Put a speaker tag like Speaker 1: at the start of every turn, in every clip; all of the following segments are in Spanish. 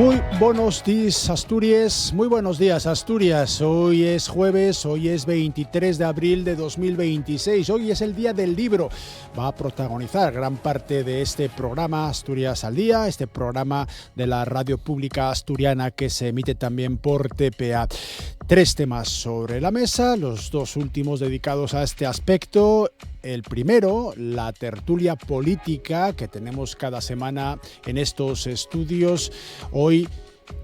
Speaker 1: Muy buenos días, Asturias. Muy buenos días, Asturias. Hoy es jueves, hoy es 23 de abril de 2026. Hoy es el Día del Libro. Va a protagonizar gran parte de este programa Asturias al Día, este programa de la radio pública asturiana que se emite también por TPA. 3 temas sobre la mesa, los 2 últimos dedicados a este aspecto. El primero, la tertulia política que tenemos cada semana en estos estudios. Hoy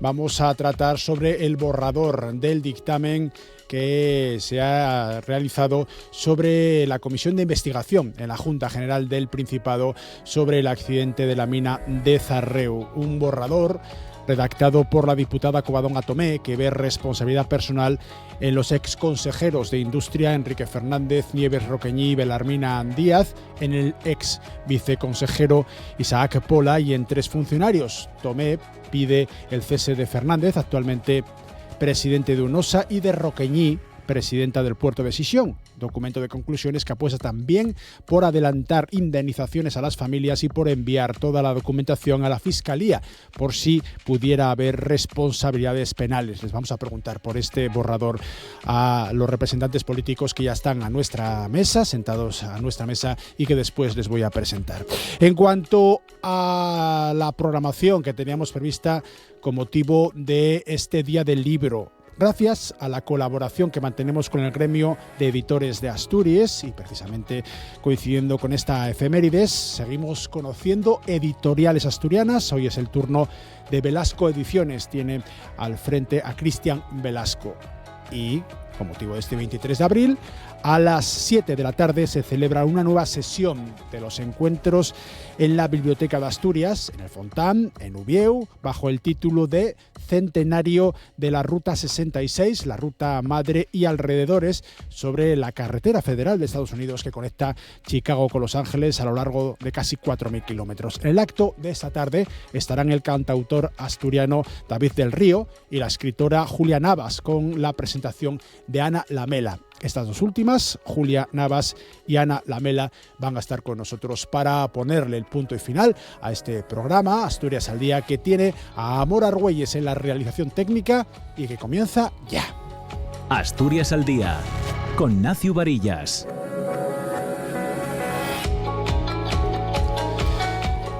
Speaker 1: vamos a tratar sobre el borrador del dictamen que se ha realizado sobre la comisión de investigación en la Junta General del Principado sobre el accidente de la mina de Zarreu. Un borrador redactado por la diputada Covadonga Tomé, que ve responsabilidad personal en los ex consejeros de Industria Enrique Fernández, Nieves Roqueñí y Belarmina Díaz, en el ex viceconsejero Isaac Pola y en 3 funcionarios. Tomé pide el cese de Fernández, actualmente presidente de UNOSA, y de Roqueñí, presidenta del Puerto de Sisión. Documento de conclusiones que apuesta también por adelantar indemnizaciones a las familias y por enviar toda la documentación a la Fiscalía por si pudiera haber responsabilidades penales. Les vamos a preguntar por este borrador a los representantes políticos que ya están a nuestra mesa, sentados a nuestra mesa, y que después les voy a presentar. En cuanto a la programación que teníamos prevista con motivo de este Día del Libro, gracias a la colaboración que mantenemos con el gremio de editores de Asturias y precisamente coincidiendo con esta efemérides, seguimos conociendo editoriales asturianas. Hoy es el turno de Velasco Ediciones, tiene al frente a Cristian Velasco. Y con motivo de este 23 de abril, a las 7 de la tarde se celebra una nueva sesión de los encuentros en la Biblioteca de Asturias, en el Fontán, en Ubieu, bajo el título de Centenario de la Ruta 66, la ruta madre y alrededores, sobre la carretera federal de Estados Unidos que conecta Chicago con Los Ángeles a lo largo de casi 4.000 kilómetros. En el acto de esta tarde estarán el cantautor asturiano David del Río y la escritora Julia Navas, con la presentación de Ana Lamela. Estas 2 últimas, Julia Navas y Ana Lamela, van a estar con nosotros para ponerle el punto y final a este programa Asturias al Día, que tiene a Amor Argüelles en la realización técnica y que comienza ya.
Speaker 2: Asturias al Día, con Nacio Varillas.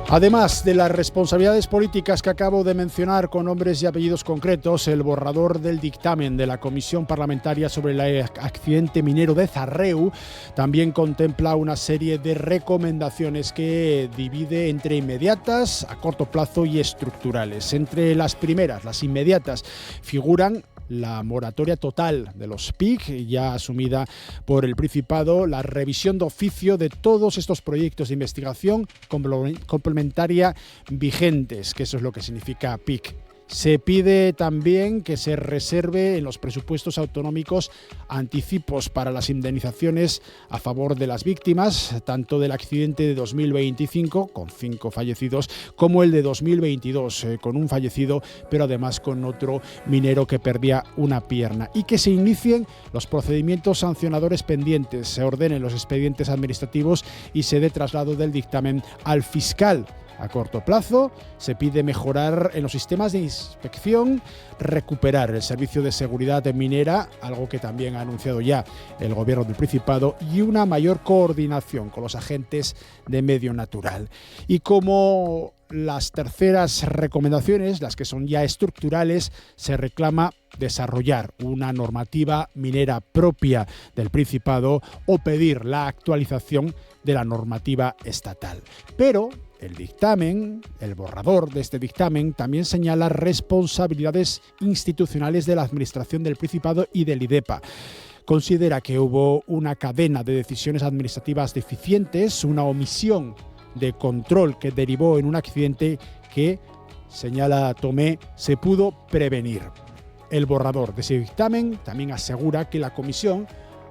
Speaker 1: Además de las responsabilidades políticas que acabo de mencionar con nombres y apellidos concretos, el borrador del dictamen de la Comisión Parlamentaria sobre el accidente minero de Zarreu también contempla una serie de recomendaciones que divide entre inmediatas, a corto plazo y estructurales. Entre las primeras, las inmediatas, figuran la moratoria total de los PIC, ya asumida por el Principado, la revisión de oficio de todos estos proyectos de investigación complementaria vigentes, que eso es lo que significa PIC. Se pide también que se reserve en los presupuestos autonómicos anticipos para las indemnizaciones a favor de las víctimas, tanto del accidente de 2025, con 5 fallecidos, como el de 2022, con un fallecido, pero además con otro minero que perdía una pierna. Y que se inicien los procedimientos sancionadores pendientes, se ordenen los expedientes administrativos y se dé traslado del dictamen al fiscal. A corto plazo, se pide mejorar en los sistemas de inspección, recuperar el servicio de seguridad minera, algo que también ha anunciado ya el Gobierno del Principado, y una mayor coordinación con los agentes de medio natural. Y como las terceras recomendaciones, las que son ya estructurales, se reclama desarrollar una normativa minera propia del Principado o pedir la actualización de la normativa estatal. Pero el dictamen, el borrador de este dictamen, también señala responsabilidades institucionales de la Administración del Principado y del IDEPA. Considera que hubo una cadena de decisiones administrativas deficientes, una omisión de control que derivó en un accidente que, señala Tomé, se pudo prevenir. El borrador de ese dictamen también asegura que la comisión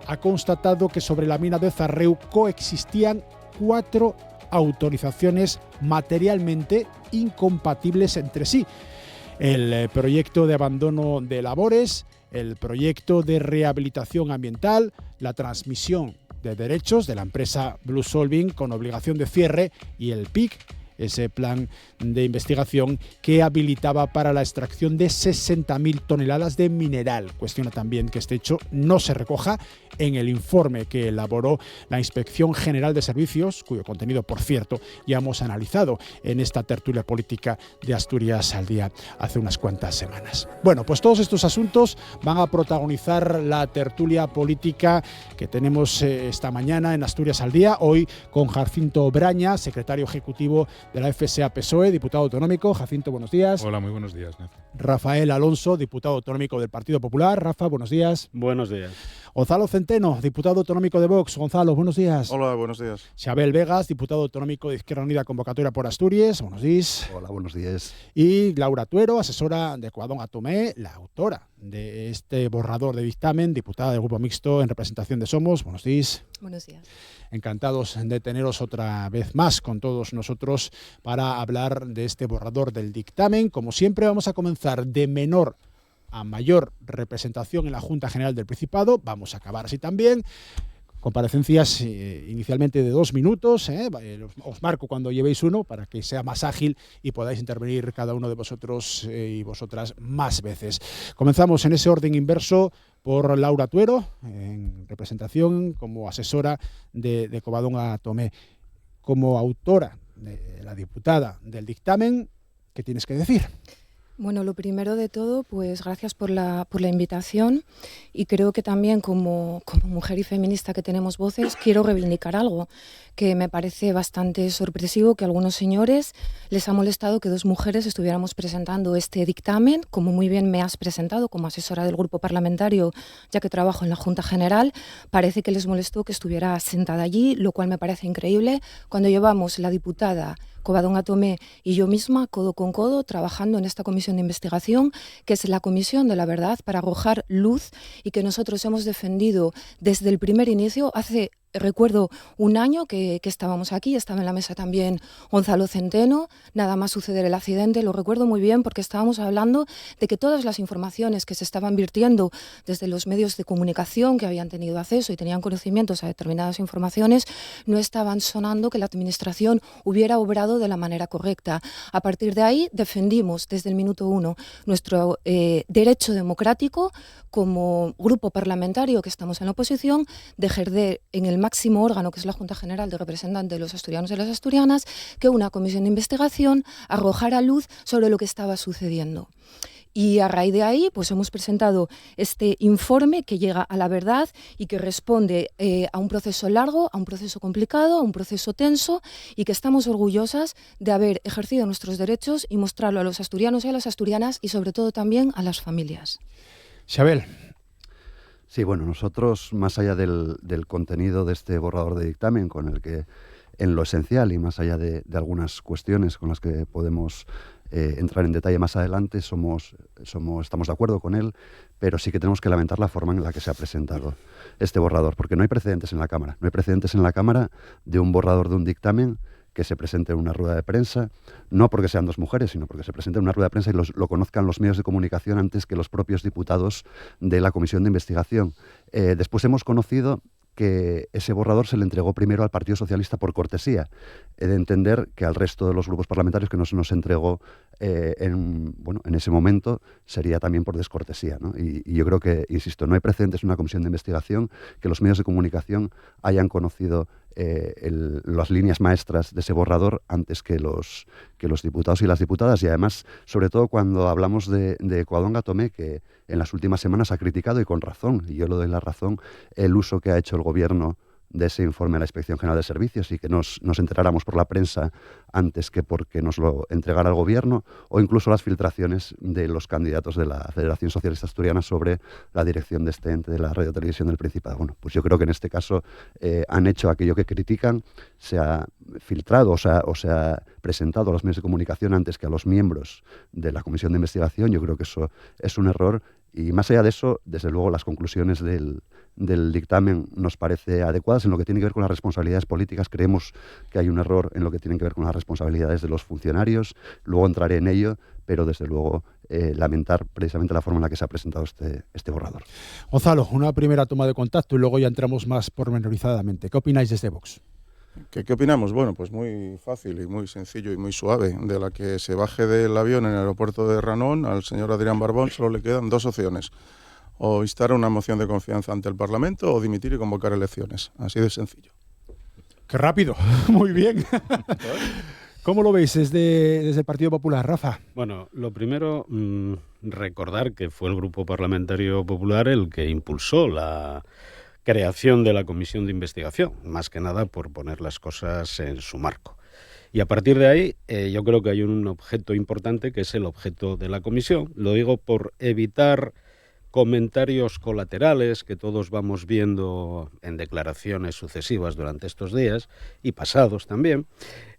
Speaker 1: ha constatado que sobre la mina de Zarreu coexistían 4 autorizaciones materialmente incompatibles entre sí. El proyecto de abandono de labores, el proyecto de rehabilitación ambiental, la transmisión de derechos de la empresa Blue Solving con obligación de cierre y el PIC, ese plan de investigación que habilitaba para la extracción de 60.000 toneladas de mineral. Cuestiona también que este hecho no se recoja en el informe que elaboró la Inspección General de Servicios, cuyo contenido, por cierto, ya hemos analizado en esta tertulia política de Asturias al Día hace unas cuantas semanas. Bueno, pues todos estos asuntos van a protagonizar la tertulia política que tenemos esta mañana en Asturias al Día, hoy con Jacinto Braña, secretario ejecutivo de la FSA-PSOE, diputado autonómico. Jacinto, buenos días.
Speaker 3: Hola, muy buenos días, Nacio.
Speaker 1: Rafael Alonso, diputado autonómico del Partido Popular. Rafa, buenos días.
Speaker 4: Buenos días.
Speaker 1: Gonzalo Centeno, diputado autonómico de Vox. Gonzalo, buenos días.
Speaker 5: Hola, buenos días.
Speaker 1: Xabel Vegas, diputado autonómico de Izquierda Unida, convocatoria por Asturias. Buenos días.
Speaker 6: Hola, buenos días.
Speaker 1: Y Laura Tuero, asesora de Covadonga Tomé, la autora de este borrador de dictamen, diputada del Grupo Mixto en representación de Somos. Buenos días.
Speaker 7: Buenos días.
Speaker 1: Encantados de teneros otra vez más con todos nosotros para hablar de este borrador del dictamen. Como siempre, vamos a comenzar de menor a mayor representación en la Junta General del Principado. Vamos a acabar así también. Comparecencias inicialmente de 2 minutos. Os marco cuando llevéis uno para que sea más ágil y podáis intervenir cada uno de vosotros y vosotras más veces. Comenzamos en ese orden inverso por Laura Tuero, en representación como asesora de Covadonga Tomé. Como autora, de la diputada del dictamen, ¿qué tienes que decir?
Speaker 7: Bueno, lo primero de todo, pues gracias por la invitación, y creo que también como mujer y feminista que tenemos voces, quiero reivindicar algo que me parece bastante sorpresivo, que a algunos señores les ha molestado que 2 mujeres estuviéramos presentando este dictamen, como muy bien me has presentado como asesora del grupo parlamentario, ya que trabajo en la Junta General. Parece que les molestó que estuviera sentada allí, lo cual me parece increíble, cuando llevamos la diputada Covadonga Tomé y yo misma, codo con codo, trabajando en esta comisión de investigación, que es la Comisión de la Verdad, para arrojar luz, y que nosotros hemos defendido desde el primer inicio. Recuerdo un año que estábamos aquí, estaba en la mesa también Gonzalo Centeno, nada más suceder el accidente, lo recuerdo muy bien porque estábamos hablando de que todas las informaciones que se estaban virtiendo desde los medios de comunicación que habían tenido acceso y tenían conocimientos a determinadas informaciones no estaban sonando, que la administración hubiera obrado de la manera correcta. A partir de ahí defendimos desde el minuto 1 nuestro derecho democrático como grupo parlamentario que estamos en la oposición de ejercer en el máximo órgano, que es la Junta General de Representantes de los Asturianos y de las Asturianas, que una comisión de investigación arrojara luz sobre lo que estaba sucediendo. Y a raíz de ahí, pues hemos presentado este informe que llega a la verdad y que responde a un proceso largo, a un proceso complicado, a un proceso tenso, y que estamos orgullosas de haber ejercido nuestros derechos y mostrarlo a los asturianos y a las asturianas, y sobre todo también a las familias.
Speaker 1: Xabel.
Speaker 6: Sí, bueno, nosotros, más allá del contenido de este borrador de dictamen, con el que, en lo esencial y más allá de algunas cuestiones con las que podemos entrar en detalle más adelante, estamos de acuerdo con él, pero sí que tenemos que lamentar la forma en la que se ha presentado este borrador, porque no hay precedentes en la Cámara. No hay precedentes en la Cámara de un borrador de un dictamen que se presente en una rueda de prensa, no porque sean 2 mujeres, sino porque se presente en una rueda de prensa y lo conozcan los medios de comunicación antes que los propios diputados de la comisión de investigación. Después hemos conocido que ese borrador se le entregó primero al Partido Socialista por cortesía. He de entender que al resto de los grupos parlamentarios que no se nos entregó en ese momento sería también por descortesía, ¿no? Y yo creo que, insisto, no hay precedentes en una comisión de investigación que los medios de comunicación hayan conocido las líneas maestras de ese borrador antes que los diputados y las diputadas. Y además, sobre todo cuando hablamos de Covadonga Tomé, que en las últimas semanas ha criticado, y con razón, y yo le doy la razón, el uso que ha hecho el Gobierno de ese informe a la Inspección General de Servicios, y que nos enteráramos por la prensa antes que porque nos lo entregara el Gobierno, o incluso las filtraciones de los candidatos de la Federación Socialista Asturiana sobre la dirección de este ente de la Radio Televisión del Principado. Bueno, pues yo creo que en este caso han hecho aquello que critican, se ha filtrado o se ha presentado a los medios de comunicación antes que a los miembros de la Comisión de Investigación. Yo creo que eso es un error, y más allá de eso, desde luego las conclusiones del dictamen nos parece adecuadas. En lo que tiene que ver con las responsabilidades políticas, creemos que hay un error en lo que tiene que ver con las responsabilidades de los funcionarios. Luego entraré en ello, pero desde luego lamentar precisamente la forma en la que se ha presentado este borrador.
Speaker 1: Gonzalo, una primera toma de contacto y luego ya entramos más pormenorizadamente. ¿Qué opináis desde Vox?
Speaker 3: ¿Qué opinamos? Bueno, pues muy fácil y muy sencillo y muy suave. De la que se baje del avión en el aeropuerto de Ranón, al señor Adrián Barbón solo le quedan dos opciones: o instar una moción de confianza ante el Parlamento o dimitir y convocar elecciones. Así de sencillo.
Speaker 1: ¡Qué rápido! Muy bien. ¿Cómo lo veis desde el Partido Popular, Rafa?
Speaker 4: Bueno, lo primero, recordar que fue el Grupo Parlamentario Popular el que impulsó la creación de la Comisión de Investigación, más que nada por poner las cosas en su marco. Y a partir de ahí, yo creo que hay un objeto importante que es el objeto de la comisión. Lo digo por evitar comentarios colaterales que todos vamos viendo en declaraciones sucesivas durante estos días y pasados también,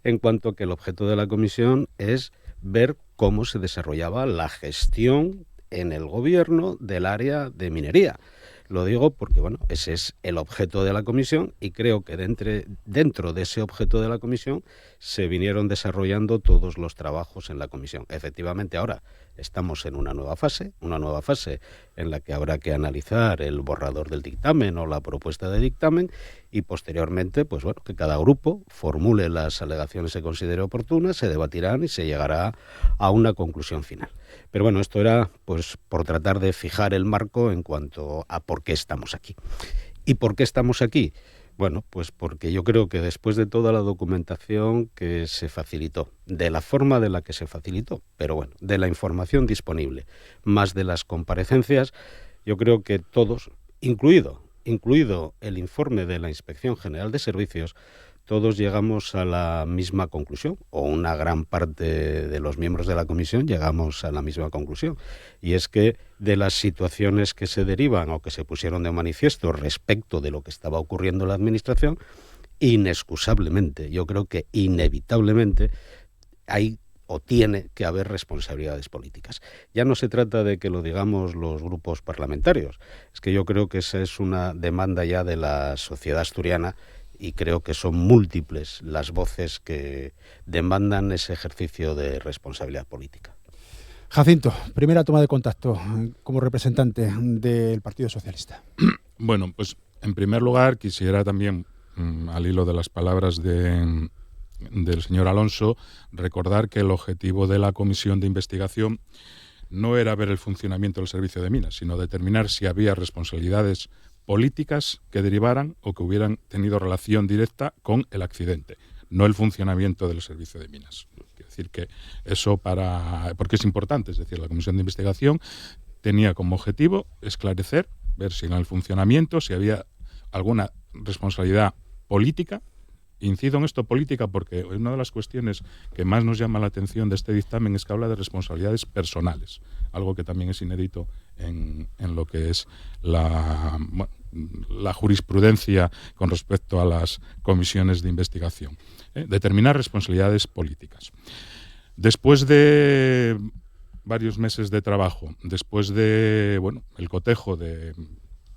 Speaker 4: en cuanto que el objeto de la comisión es ver cómo se desarrollaba la gestión en el gobierno del área de minería. Lo digo porque, bueno, ese es el objeto de la comisión y creo que dentro de ese objeto de la comisión se vinieron desarrollando todos los trabajos en la comisión. Efectivamente, ahora estamos en una nueva fase en la que habrá que analizar el borrador del dictamen o la propuesta de dictamen y posteriormente, pues bueno, que cada grupo formule las alegaciones que considere oportunas, se debatirán y se llegará a una conclusión final. Pero bueno, esto era pues por tratar de fijar el marco en cuanto a por qué estamos aquí. ¿Y por qué estamos aquí? Bueno, pues porque yo creo que después de toda la documentación que se facilitó, de la forma de la que se facilitó, pero bueno, de la información disponible, más de las comparecencias, yo creo que todos, incluido el informe de la Inspección General de Servicios, todos llegamos a la misma conclusión, o una gran parte de los miembros de la comisión llegamos a la misma conclusión, y es que de las situaciones que se derivan o que se pusieron de manifiesto respecto de lo que estaba ocurriendo en la administración, inexcusablemente, yo creo que inevitablemente hay o tiene que haber responsabilidades políticas. Ya no se trata de que lo digamos los grupos parlamentarios, es que yo creo que esa es una demanda ya de la sociedad asturiana y creo que son múltiples las voces que demandan ese ejercicio de responsabilidad política.
Speaker 1: Jacinto, primera toma de contacto como representante del Partido Socialista.
Speaker 5: Bueno, pues en primer lugar quisiera también, al hilo de las palabras del señor Alonso, recordar que el objetivo de la comisión de investigación no era ver el funcionamiento del servicio de minas, sino determinar si había responsabilidades políticas que derivaran o que hubieran tenido relación directa con el accidente, no el funcionamiento del servicio de minas. Quiero decir que eso porque es importante, es decir, la comisión de investigación tenía como objetivo esclarecer, ver si en el funcionamiento, si había alguna responsabilidad política. Incido en esto política porque una de las cuestiones que más nos llama la atención de este dictamen es que habla de responsabilidades personales, algo que también es inédito en lo que es la jurisprudencia con respecto a las comisiones de investigación. Determinar responsabilidades políticas. Después de varios meses de trabajo, después de el cotejo de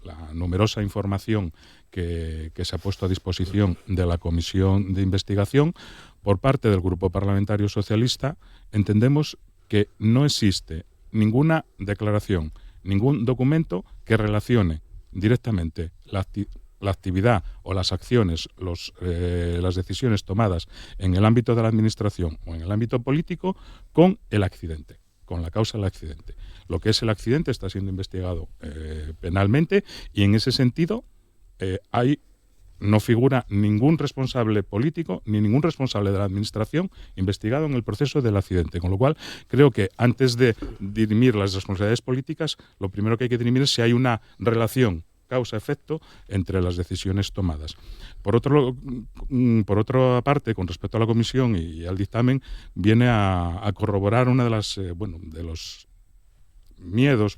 Speaker 5: la numerosa información que se ha puesto a disposición de la Comisión de Investigación, por parte del Grupo Parlamentario Socialista, entendemos que no existe ninguna declaración, ningún documento que relacione directamente la actividad o las acciones, las decisiones tomadas en el ámbito de la administración o en el ámbito político con el accidente, con la causa del accidente. Lo que es el accidente está siendo investigado penalmente y en ese sentido no figura ningún responsable político ni ningún responsable de la administración investigado en el proceso del accidente. Con lo cual, creo que antes de dirimir las responsabilidades políticas, lo primero que hay que dirimir es si hay una relación causa-efecto entre las decisiones tomadas. Por otra parte, con respecto a la comisión y al dictamen, viene a corroborar una de los miedos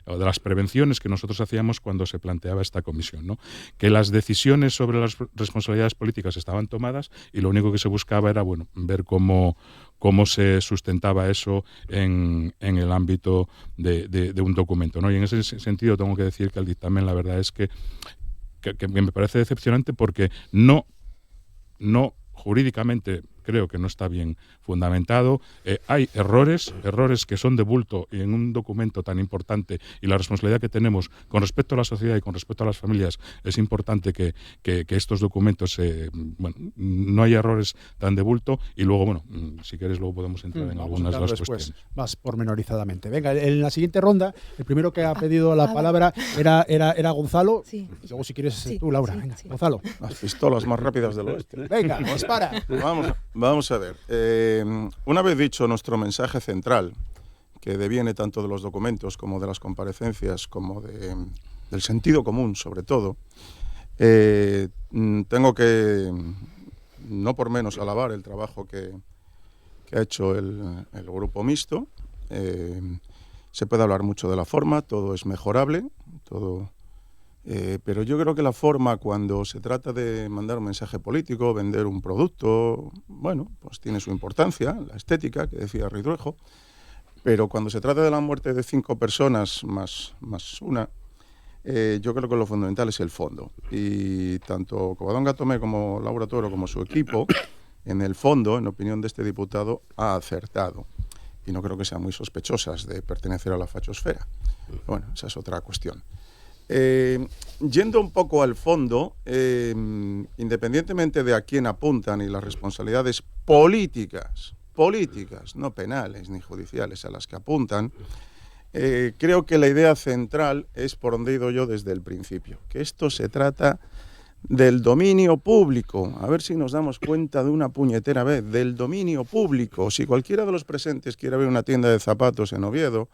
Speaker 5: o de las prevenciones que nosotros hacíamos cuando se planteaba esta comisión, ¿no? Que las decisiones sobre las responsabilidades políticas estaban tomadas y lo único que se buscaba era ver cómo se sustentaba eso en el ámbito de un documento, ¿no? Y en ese sentido tengo que decir que el dictamen, la verdad es que me parece decepcionante porque no jurídicamente creo que no está bien fundamentado. Hay errores que son de bulto en un documento tan importante, y la responsabilidad que tenemos con respecto a la sociedad y con respecto a las familias es importante que estos documentos, no haya errores tan de bulto, y luego, si quieres luego podemos entrar en algunas de las cuestiones.
Speaker 1: Más pormenorizadamente. Venga, en la siguiente ronda, el primero que ha pedido la palabra era Gonzalo.
Speaker 7: Sí.
Speaker 1: Luego, si quieres, tú, Laura. Venga, Gonzalo.
Speaker 3: Las pistolas más rápidas del oeste.
Speaker 1: Venga, dispara.
Speaker 3: Vamos a ver. Una vez dicho nuestro mensaje central, que deviene tanto de los documentos como de las comparecencias, como del sentido común, sobre todo, tengo que, no por menos, alabar el trabajo que ha hecho el grupo mixto. Se puede hablar mucho de la forma, todo es mejorable, pero yo creo que la forma, cuando se trata de mandar un mensaje político, vender un producto, pues tiene su importancia, la estética, que decía Ridruejo, pero cuando se trata de la muerte de 5 personas más una, yo creo que lo fundamental es el fondo. Y tanto Covadonga Tomé como Laura Toro, como su equipo, en el fondo, en opinión de este diputado, ha acertado. Y no creo que sean muy sospechosas de pertenecer a la fachosfera. Bueno, esa es otra cuestión. Yendo un poco al fondo, independientemente de a quién apuntan y las responsabilidades políticas, no penales ni judiciales a las que apuntan, creo que la idea central es por donde he ido yo desde el principio, que esto se trata del dominio público. A ver si nos damos cuenta de una puñetera vez, del dominio público. Si cualquiera de los presentes quiere ver una tienda de zapatos en Oviedo,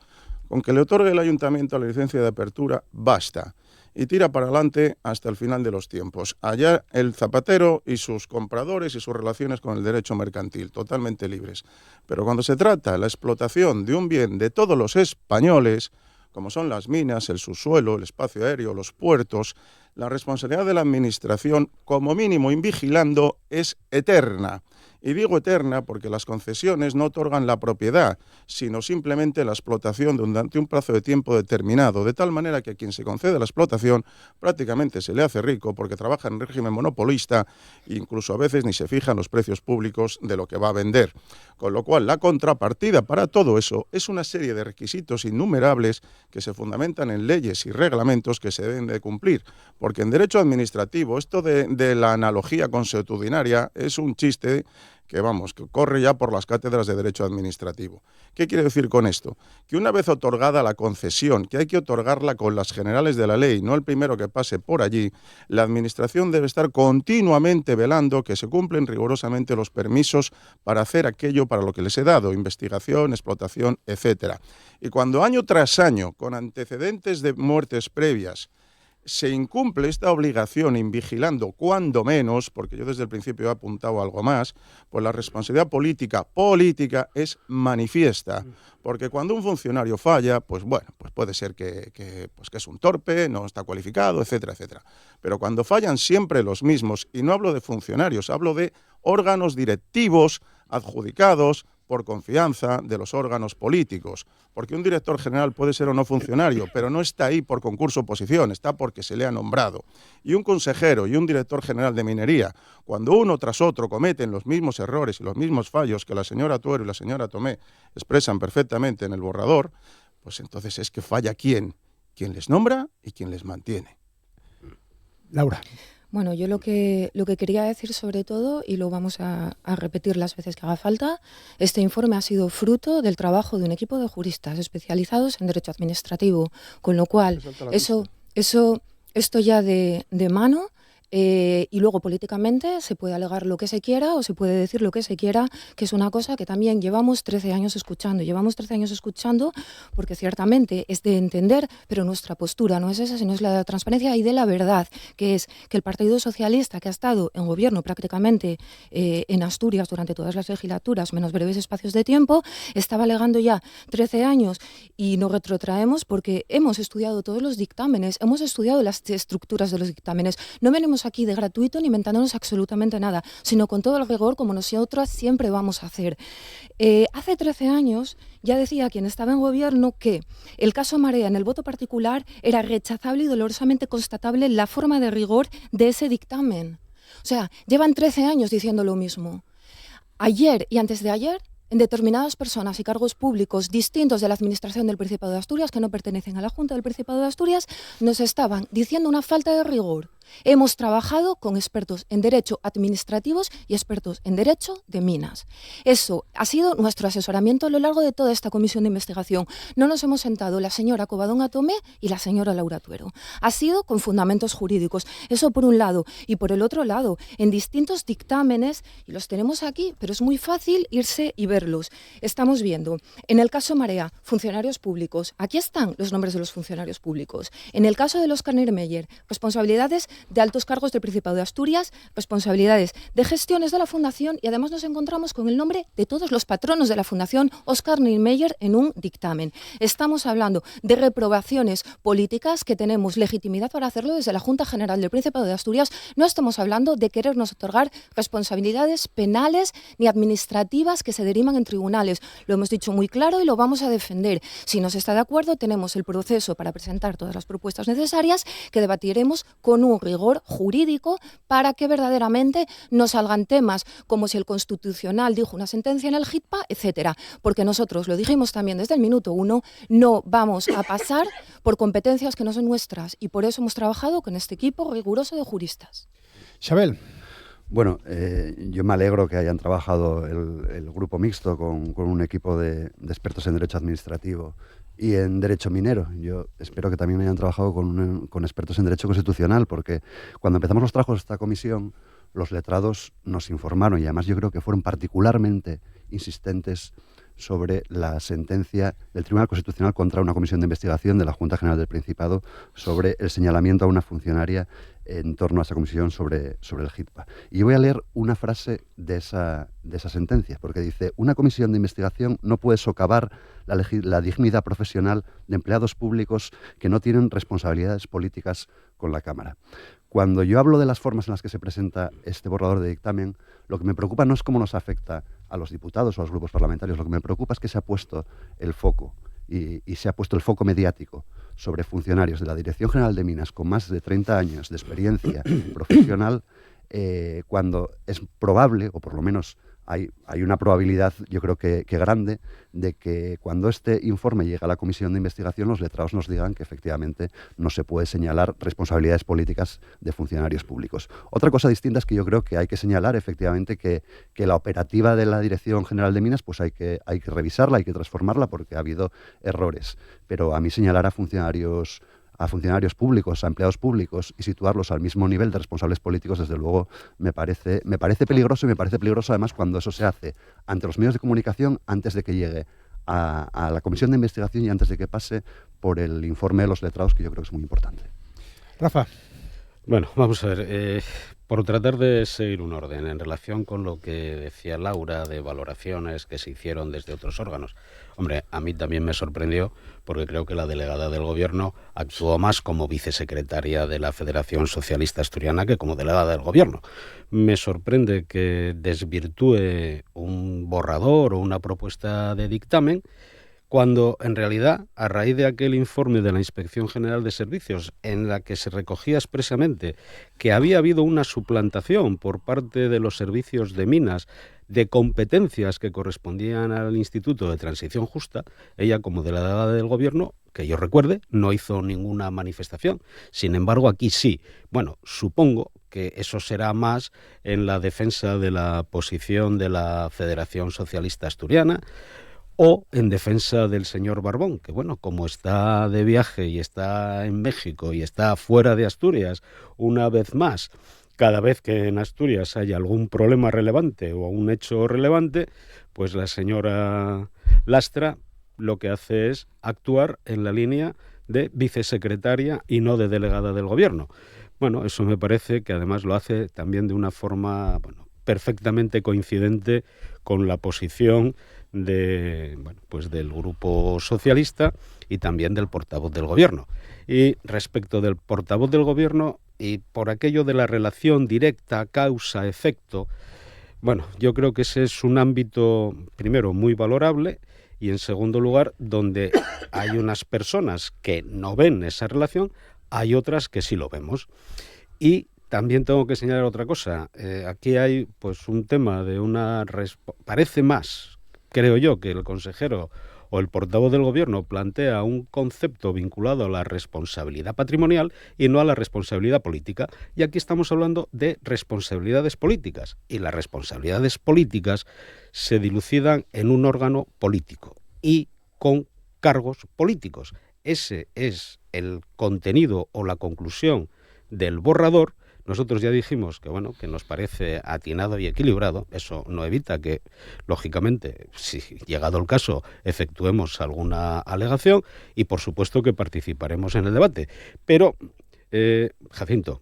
Speaker 3: con que le otorgue el ayuntamiento la licencia de apertura, basta. Y tira para adelante hasta el final de los tiempos. Allá el zapatero y sus compradores y sus relaciones con el derecho mercantil, totalmente libres. Pero cuando se trata de la explotación de un bien de todos los españoles, como son las minas, el subsuelo, el espacio aéreo, los puertos, la responsabilidad de la administración, como mínimo invigilando, es eterna. Y digo eterna porque las concesiones no otorgan la propiedad, sino simplemente la explotación durante un plazo de tiempo determinado, de tal manera que a quien se concede la explotación prácticamente se le hace rico porque trabaja en régimen monopolista e incluso a veces ni se fijan los precios públicos de lo que va a vender. Con lo cual, la contrapartida para todo eso es una serie de requisitos innumerables que se fundamentan en leyes y reglamentos que se deben de cumplir. Porque en derecho administrativo, esto de la analogía consuetudinaria es un chiste que corre ya por las cátedras de derecho administrativo. ¿Qué quiere decir con esto? Que una vez otorgada la concesión, que hay que otorgarla con las generales de la ley, no el primero que pase por allí, la administración debe estar continuamente velando que se cumplen rigurosamente los permisos para hacer aquello para lo que les he dado, investigación, explotación, etcétera. Y cuando año tras año, con antecedentes de muertes previas, se incumple esta obligación invigilando cuando menos, porque yo desde el principio he apuntado algo más, pues la responsabilidad política es manifiesta, porque cuando un funcionario falla, pues puede ser que es un torpe, no está cualificado, etcétera, etcétera. Pero cuando fallan siempre los mismos, y no hablo de funcionarios, hablo de órganos directivos adjudicados por confianza de los órganos políticos, porque un director general puede ser o no funcionario, pero no está ahí por concurso-oposición, está porque se le ha nombrado. Y un consejero y un director general de minería, cuando uno tras otro cometen los mismos errores y los mismos fallos que la señora Tuero y la señora Tomé expresan perfectamente en el borrador, pues entonces es que falla ¿quién? Quien les nombra y quien les mantiene.
Speaker 1: Laura.
Speaker 7: Bueno, yo lo que quería decir sobre todo, y lo vamos a repetir las veces que haga falta, este informe ha sido fruto del trabajo de un equipo de juristas especializados en derecho administrativo, con lo cual esto ya de mano. Y luego políticamente se puede alegar lo que se quiera o se puede decir lo que se quiera, que es una cosa que también llevamos 13 años escuchando. Llevamos 13 años escuchando porque ciertamente es de entender, pero nuestra postura no es esa, sino es la de la transparencia y de la verdad, que es que el Partido Socialista, que ha estado en gobierno prácticamente en Asturias durante todas las legislaturas, menos breves espacios de tiempo, estaba alegando ya 13 años y nos retrotraemos porque hemos estudiado todos los dictámenes, hemos estudiado las estructuras de los dictámenes. No venimos aquí de gratuito ni inventándonos absolutamente nada, sino con todo el rigor como nosotras siempre vamos a hacer. Hace 13 años ya decía quien estaba en gobierno que el caso Marea en el voto particular era rechazable y dolorosamente constatable la forma de rigor de ese dictamen. O sea, llevan 13 años diciendo lo mismo. Ayer y antes de ayer, en determinadas personas y cargos públicos distintos de la Administración del Principado de Asturias, que no pertenecen a la Junta del Principado de Asturias, nos estaban diciendo una falta de rigor. Hemos trabajado con expertos en Derecho Administrativos y expertos en Derecho de Minas. Eso ha sido nuestro asesoramiento a lo largo de toda esta comisión de investigación. No nos hemos sentado la señora Covadonga Tomé y la señora Laura Tuero. Ha sido con fundamentos jurídicos. Eso por un lado. Y por el otro lado, en distintos dictámenes, y los tenemos aquí, pero es muy fácil irse y verlos. Estamos viendo, en el caso Marea, funcionarios públicos. Aquí están los nombres de los funcionarios públicos. En el caso de los Karner-Meyer, responsabilidades de altos cargos del Principado de Asturias, responsabilidades de gestiones de la Fundación, y además nos encontramos con el nombre de todos los patronos de la Fundación, Oscar Niemeyer, en un dictamen. Estamos hablando de reprobaciones políticas que tenemos legitimidad para hacerlo desde la Junta General del Principado de Asturias. No estamos hablando de querernos otorgar responsabilidades penales ni administrativas que se derivan en tribunales. Lo hemos dicho muy claro y lo vamos a defender. Si no se está de acuerdo, tenemos el proceso para presentar todas las propuestas necesarias que debatiremos con un rigor jurídico para que verdaderamente no salgan temas como si el Constitucional dijo una sentencia en el JITPA, etcétera. Porque nosotros, lo dijimos también desde el minuto 1, no vamos a pasar por competencias que no son nuestras, y por eso hemos trabajado con este equipo riguroso de juristas.
Speaker 1: Xabel.
Speaker 6: Bueno, yo me alegro que hayan trabajado el grupo mixto con un equipo de expertos en Derecho Administrativo y en Derecho Minero. Yo espero que también hayan trabajado con expertos en Derecho Constitucional, porque cuando empezamos los trabajos de esta comisión, los letrados nos informaron, y además yo creo que fueron particularmente insistentes sobre la sentencia del Tribunal Constitucional contra una comisión de investigación de la Junta General del Principado sobre el señalamiento a una funcionaria en torno a esa comisión sobre el JITPA. Y yo voy a leer una frase de esa sentencia, porque dice: una comisión de investigación no puede socavar la dignidad profesional de empleados públicos que no tienen responsabilidades políticas con la Cámara. Cuando yo hablo de las formas en las que se presenta este borrador de dictamen, lo que me preocupa no es cómo nos afecta a los diputados o a los grupos parlamentarios. Lo que me preocupa es que se ha puesto el foco y se ha puesto el foco mediático sobre funcionarios de la Dirección General de Minas con más de 30 años de experiencia profesional, cuando es probable, o por lo menos hay una probabilidad, yo creo que grande, de que cuando este informe llegue a la comisión de investigación, los letrados nos digan que efectivamente no se puede señalar responsabilidades políticas de funcionarios públicos. Otra cosa distinta es que yo creo que hay que señalar efectivamente que la operativa de la Dirección General de Minas, pues hay que revisarla, hay que transformarla, porque ha habido errores. Pero a mí señalar a funcionarios públicos, a empleados públicos, y situarlos al mismo nivel de responsables políticos, desde luego me parece peligroso, y me parece peligroso además cuando eso se hace ante los medios de comunicación, antes de que llegue a la comisión de investigación y antes de que pase por el informe de los letrados, que yo creo que es muy importante.
Speaker 1: Rafa.
Speaker 4: Bueno, vamos a ver, por tratar de seguir un orden en relación con lo que decía Laura de valoraciones que se hicieron desde otros órganos. Hombre, a mí también me sorprendió, porque creo que la delegada del Gobierno actuó más como vicesecretaria de la Federación Socialista Asturiana que como delegada del Gobierno. Me sorprende que desvirtúe un borrador o una propuesta de dictamen, cuando en realidad, a raíz de aquel informe de la Inspección General de Servicios, en la que se recogía expresamente que había habido una suplantación por parte de los servicios de minas de competencias que correspondían al Instituto de Transición Justa, ella, como delegada del Gobierno, que yo recuerde, no hizo ninguna manifestación. Sin embargo, aquí sí. Bueno, supongo que eso será más en la defensa de la posición de la Federación Socialista Asturiana, o en defensa del señor Barbón, que bueno, como está de viaje y está en México y está fuera de Asturias una vez más, cada vez que en Asturias haya algún problema relevante o un hecho relevante, pues la señora Lastra lo que hace es actuar en la línea de vicesecretaria y no de delegada del Gobierno. Bueno, eso me parece que además lo hace también de una forma perfectamente coincidente con la posición del Grupo Socialista y también del portavoz del Gobierno. Y respecto del portavoz del Gobierno, y por aquello de la relación directa causa-efecto, bueno, yo creo que ese es un ámbito, primero, muy valorable, y en segundo lugar, donde hay unas personas que no ven esa relación, hay otras que sí lo vemos. Y también tengo que señalar otra cosa. Aquí hay pues un tema de parece más, creo yo, que el consejero o el portavoz del gobierno plantea un concepto vinculado a la responsabilidad patrimonial y no a la responsabilidad política. Y aquí estamos hablando de responsabilidades políticas. Y las responsabilidades políticas se dilucidan en un órgano político y con cargos políticos. Ese es el contenido o la conclusión del borrador. Nosotros ya dijimos que bueno, que nos parece atinado y equilibrado. Eso no evita que, lógicamente, si llegado el caso, efectuemos alguna alegación y, por supuesto, que participaremos en el debate. Pero, Jacinto,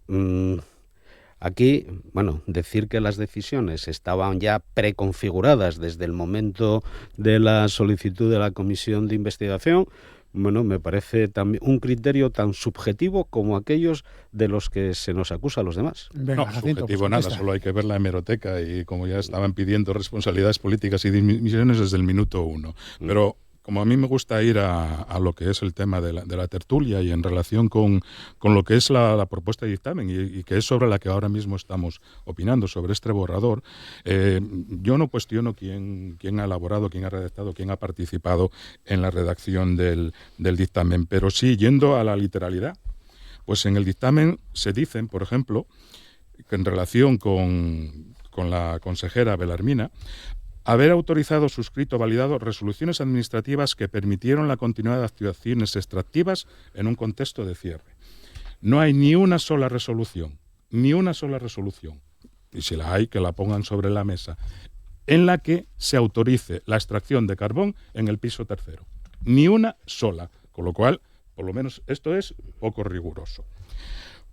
Speaker 4: aquí, bueno, decir que las decisiones estaban ya preconfiguradas desde el momento de la solicitud de la comisión de investigación, bueno, me parece también un criterio tan subjetivo como aquellos de los que se nos acusa a los demás.
Speaker 5: Venga, no, Jacinto, subjetivo pues, nada, solo hay que ver la hemeroteca y como ya estaban pidiendo responsabilidades políticas y dimisiones desde el minuto 1. Pero como a mí me gusta ir a lo que es el tema de la tertulia y en relación con lo que es la propuesta de dictamen y que es sobre la que ahora mismo estamos opinando, sobre este borrador, yo no cuestiono quién ha elaborado, quién ha redactado, quién ha participado en la redacción del dictamen, pero sí, yendo a la literalidad, pues en el dictamen se dicen, por ejemplo, que en relación con la consejera Belarmina, haber autorizado, suscrito, validado resoluciones administrativas que permitieron la continuidad de actuaciones extractivas en un contexto de cierre. No hay ni una sola resolución, y si la hay, que la pongan sobre la mesa, en la que se autorice la extracción de carbón en el piso tercero. Ni una sola, con lo cual, por lo menos, esto es poco riguroso.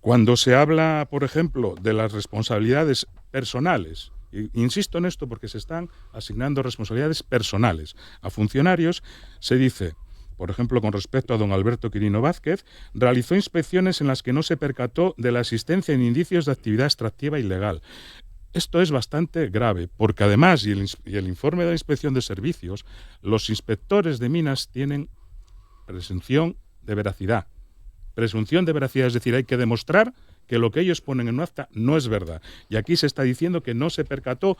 Speaker 5: Cuando se habla, por ejemplo, de las responsabilidades personales, insisto en esto porque se están asignando responsabilidades personales a funcionarios, se dice, por ejemplo, con respecto a don Alberto Quirino Vázquez, realizó inspecciones en las que no se percató de la existencia de indicios de actividad extractiva ilegal. Esto es bastante grave, porque además, y el informe de la Inspección de Servicios, los inspectores de minas tienen presunción de veracidad. Presunción de veracidad, es decir, hay que demostrar que lo que ellos ponen en un acta no es verdad. Y aquí se está diciendo que no se percató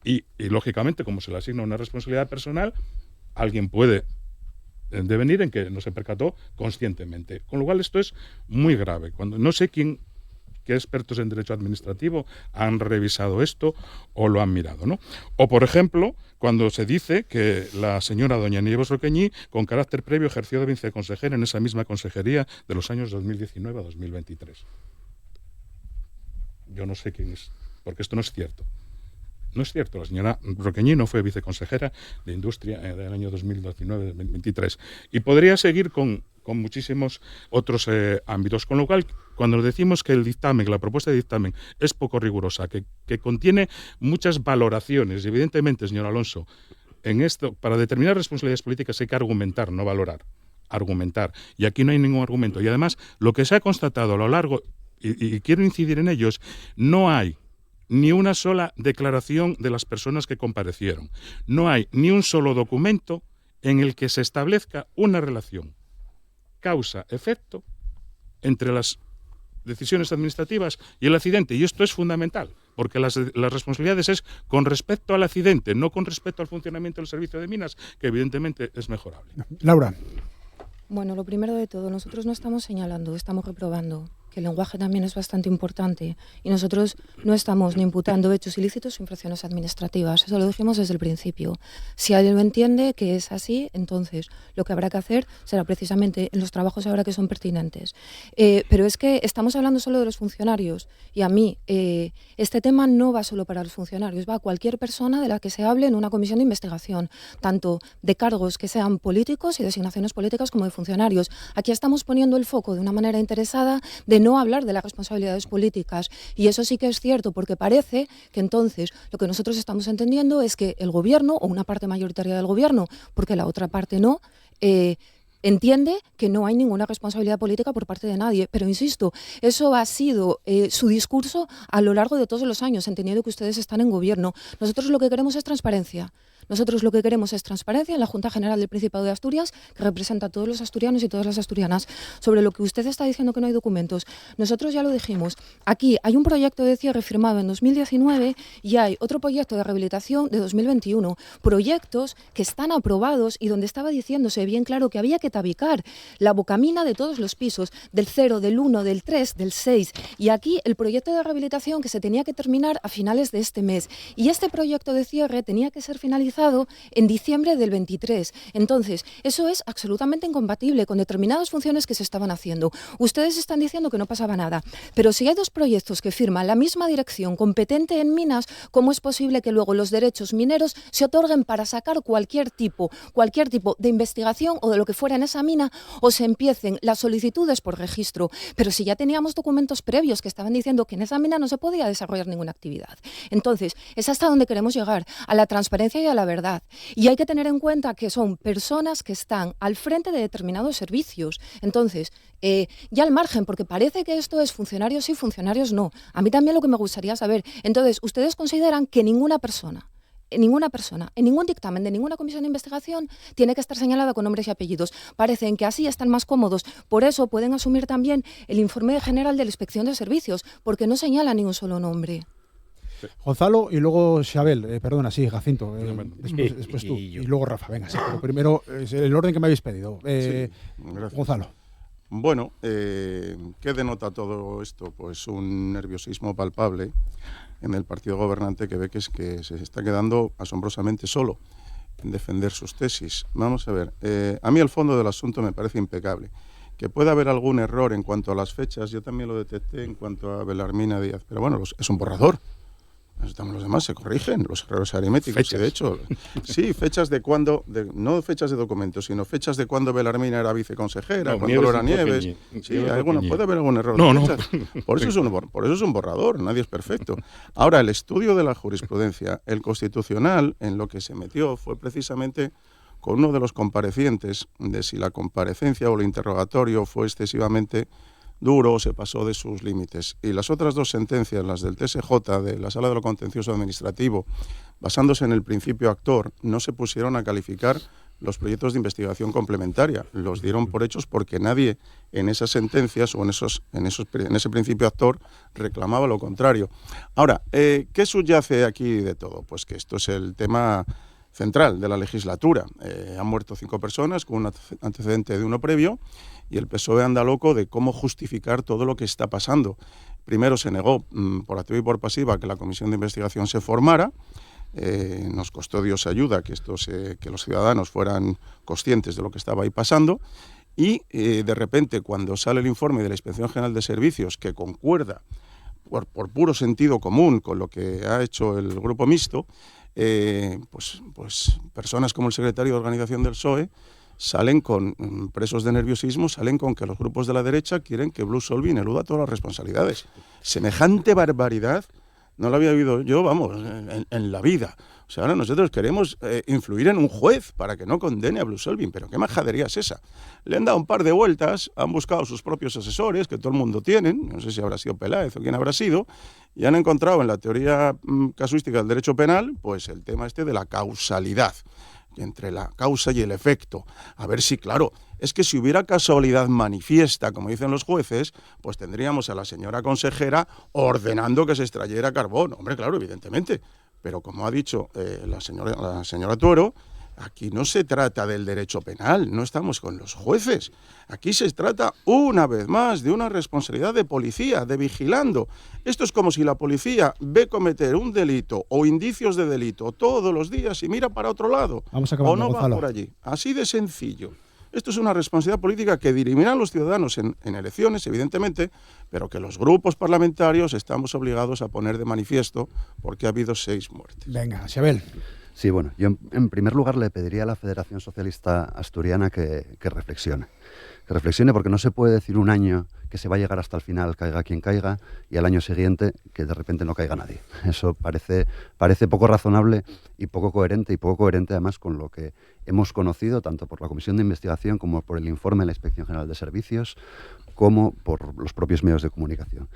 Speaker 5: y lógicamente, como se le asigna una responsabilidad personal, alguien puede devenir en que no se percató conscientemente. Con lo cual esto es muy grave. Cuando no sé qué expertos en derecho administrativo han revisado esto o lo han mirado, ¿no? O, por ejemplo, cuando se dice que la señora doña Nieves Roqueñi, con carácter previo, ejerció de viceconsejera en esa misma consejería de los años 2019 a 2023. Yo no sé quién es, porque esto no es cierto. No es cierto, la señora Roqueñi no fue viceconsejera de Industria del año 2019-2023. Y podría seguir con muchísimos otros ámbitos. Con lo cual, cuando decimos que el dictamen, que la propuesta de dictamen es poco rigurosa, que contiene muchas valoraciones, y evidentemente, señor Alonso, en esto, para determinar responsabilidades políticas hay que argumentar, no valorar. Argumentar. Y aquí no hay ningún argumento. Y además, lo que se ha constatado a lo largo, y quiero incidir en ellos, no hay ni una sola declaración de las personas que comparecieron. No hay ni un solo documento en el que se establezca una relación causa-efecto entre las decisiones administrativas y el accidente. Y esto es fundamental, porque las responsabilidades es con respecto al accidente, no con respecto al funcionamiento del servicio de minas, que evidentemente es mejorable.
Speaker 1: Laura.
Speaker 7: Bueno, lo primero de todo, nosotros no estamos señalando, estamos reprobando, que el lenguaje también es bastante importante, y nosotros no estamos ni imputando hechos ilícitos o infracciones administrativas, eso lo dijimos desde el principio. Si alguien lo entiende que es así, entonces lo que habrá que hacer será precisamente en los trabajos ahora que son pertinentes. Pero es que estamos hablando solo de los funcionarios, y a mí este tema no va solo para los funcionarios, va a cualquier persona de la que se hable en una comisión de investigación, tanto de cargos que sean políticos y designaciones políticas como de funcionarios. Aquí estamos poniendo el foco de una manera interesada de no hablar de las responsabilidades políticas, y eso sí que es cierto, porque parece que entonces lo que nosotros estamos entendiendo es que el gobierno, o una parte mayoritaria del gobierno, porque la otra parte no, entiende que no hay ninguna responsabilidad política por parte de nadie. Pero insisto, eso ha sido su discurso a lo largo de todos los años, entendiendo que ustedes están en gobierno. Nosotros lo que queremos es transparencia. Nosotros lo que queremos es transparencia en la Junta General del Principado de Asturias, que representa a todos los asturianos y todas las asturianas. Sobre lo que usted está diciendo que no hay documentos, nosotros ya lo dijimos. Aquí hay un proyecto de cierre firmado en 2019 y hay otro proyecto de rehabilitación de 2021. Proyectos que están aprobados y donde estaba diciéndose bien claro que había que tabicar la bocamina de todos los pisos, del 0, del 1, del 3, del 6. Y aquí el proyecto de rehabilitación que se tenía que terminar a finales de este mes. Y este proyecto de cierre tenía que ser finalizado en diciembre del 23. Entonces, eso es absolutamente incompatible con determinadas funciones que se estaban haciendo. Ustedes están diciendo que no pasaba nada, pero si hay dos proyectos que firman la misma dirección competente en minas, ¿cómo es posible que luego los derechos mineros se otorguen para sacar cualquier tipo de investigación o de lo que fuera en esa mina, o se empiecen las solicitudes por registro? Pero si ya teníamos documentos previos que estaban diciendo que en esa mina no se podía desarrollar ninguna actividad. Entonces, es hasta donde queremos llegar, a la transparencia y a la verdad. Y hay que tener en cuenta que son personas que están al frente de determinados servicios. Entonces, ya al margen, porque parece que esto es funcionarios sí, funcionarios no. A mí también lo que me gustaría saber. Entonces, ¿ustedes consideran que ninguna persona, en ningún dictamen de ninguna comisión de investigación tiene que estar señalada con nombres y apellidos? Parecen que así están más cómodos. Por eso pueden asumir también el informe general de la Inspección de Servicios, porque no señala ni un solo nombre.
Speaker 1: Gonzalo y luego Xabel, perdona, sí, Jacinto, después tú
Speaker 4: y yo.
Speaker 1: y luego Rafa, venga, sí, pero primero es el orden que me habéis pedido.
Speaker 3: Sí, gracias.
Speaker 1: Gonzalo.
Speaker 3: Bueno, ¿qué denota todo esto? Pues un nerviosismo palpable en el partido gobernante que ve que se está quedando asombrosamente solo en defender sus tesis. Vamos a ver, a mí el fondo del asunto me parece impecable. Que pueda haber algún error en cuanto a las fechas, yo también lo detecté en cuanto a Belarmina Díaz, pero bueno, es un borrador. Los demás se corrigen, los errores aritméticos.
Speaker 5: Fechas.
Speaker 3: Y de hecho, sí, fechas de cuando, no fechas de documentos, sino fechas de cuando Belarmina era viceconsejera,
Speaker 5: No,
Speaker 3: cuando Lola
Speaker 5: Nieves
Speaker 3: Nieves.
Speaker 5: y
Speaker 3: Sí,
Speaker 5: Nieves
Speaker 3: puede haber algún error.
Speaker 5: No,
Speaker 3: de
Speaker 5: no.
Speaker 3: fechas. Por eso es un borrador, nadie es perfecto. Ahora, el estudio de la jurisprudencia, el Constitucional, en lo que se metió fue precisamente con uno de los comparecientes de si la comparecencia o el interrogatorio fue excesivamente duro o se pasó de sus límites. Y las otras dos sentencias, las del TSJ, de la Sala de lo Contencioso Administrativo, basándose en el principio actor, no se pusieron a calificar los proyectos de investigación complementaria. Los dieron por hechos porque nadie en esas sentencias o en ese principio actor reclamaba lo contrario. Ahora, ¿qué subyace aquí de todo? Pues que esto es el tema central de la legislatura. Han muerto 5 personas con un antecedente de uno previo y el PSOE anda loco de cómo justificar todo lo que está pasando. Primero se negó por activa y por pasiva que la comisión de investigación se formara. Nos costó Dios ayuda que los ciudadanos fueran conscientes de lo que estaba ahí pasando. Y de repente, cuando sale el informe de la Inspección General de Servicios, que concuerda por puro sentido común con lo que ha hecho el grupo mixto, pues personas como el secretario de Organización del PSOE salen con, presos de nerviosismo, salen con que los grupos de la derecha quieren que Blue Solving eluda todas las responsabilidades. Semejante barbaridad no la había oído yo, en la vida. O sea, ahora nosotros queremos influir en un juez para que no condene a Blue Solving, pero qué majadería es esa. Le han dado un par de vueltas, han buscado sus propios asesores, que todo el mundo tiene, no sé si habrá sido Peláez o quién habrá sido, y han encontrado en la teoría casuística del derecho penal, pues el tema de la causalidad, entre la causa y el efecto. A ver si, claro, es que si hubiera casualidad manifiesta, como dicen los jueces, pues tendríamos a la señora consejera ordenando que se extrayera carbón. Hombre, claro, evidentemente. Pero como ha dicho la señora Tuero, aquí no se trata del derecho penal, no estamos con los jueces. Aquí se trata, una vez más, de una responsabilidad de policía, de vigilando. Esto es como si la policía ve cometer un delito o indicios de delito todos los días y mira para otro lado.
Speaker 1: Vamos acabando,
Speaker 3: o no
Speaker 1: Gonzalo.
Speaker 3: va por allí. Así de sencillo. Esto es una responsabilidad política que dirimirán los ciudadanos en elecciones, evidentemente, pero que los grupos parlamentarios estamos obligados a poner de manifiesto porque ha habido 6 muertes.
Speaker 1: Venga, Xabel.
Speaker 6: Sí, bueno, yo en primer lugar le pediría a la Federación Socialista Asturiana que reflexione. Que reflexione porque no se puede decir un año que se va a llegar hasta el final, caiga quien caiga, y al año siguiente que de repente no caiga nadie. Eso parece poco razonable y poco coherente además con lo que hemos conocido tanto por la Comisión de Investigación como por el informe de la Inspección General de Servicios, como por los propios medios de comunicación.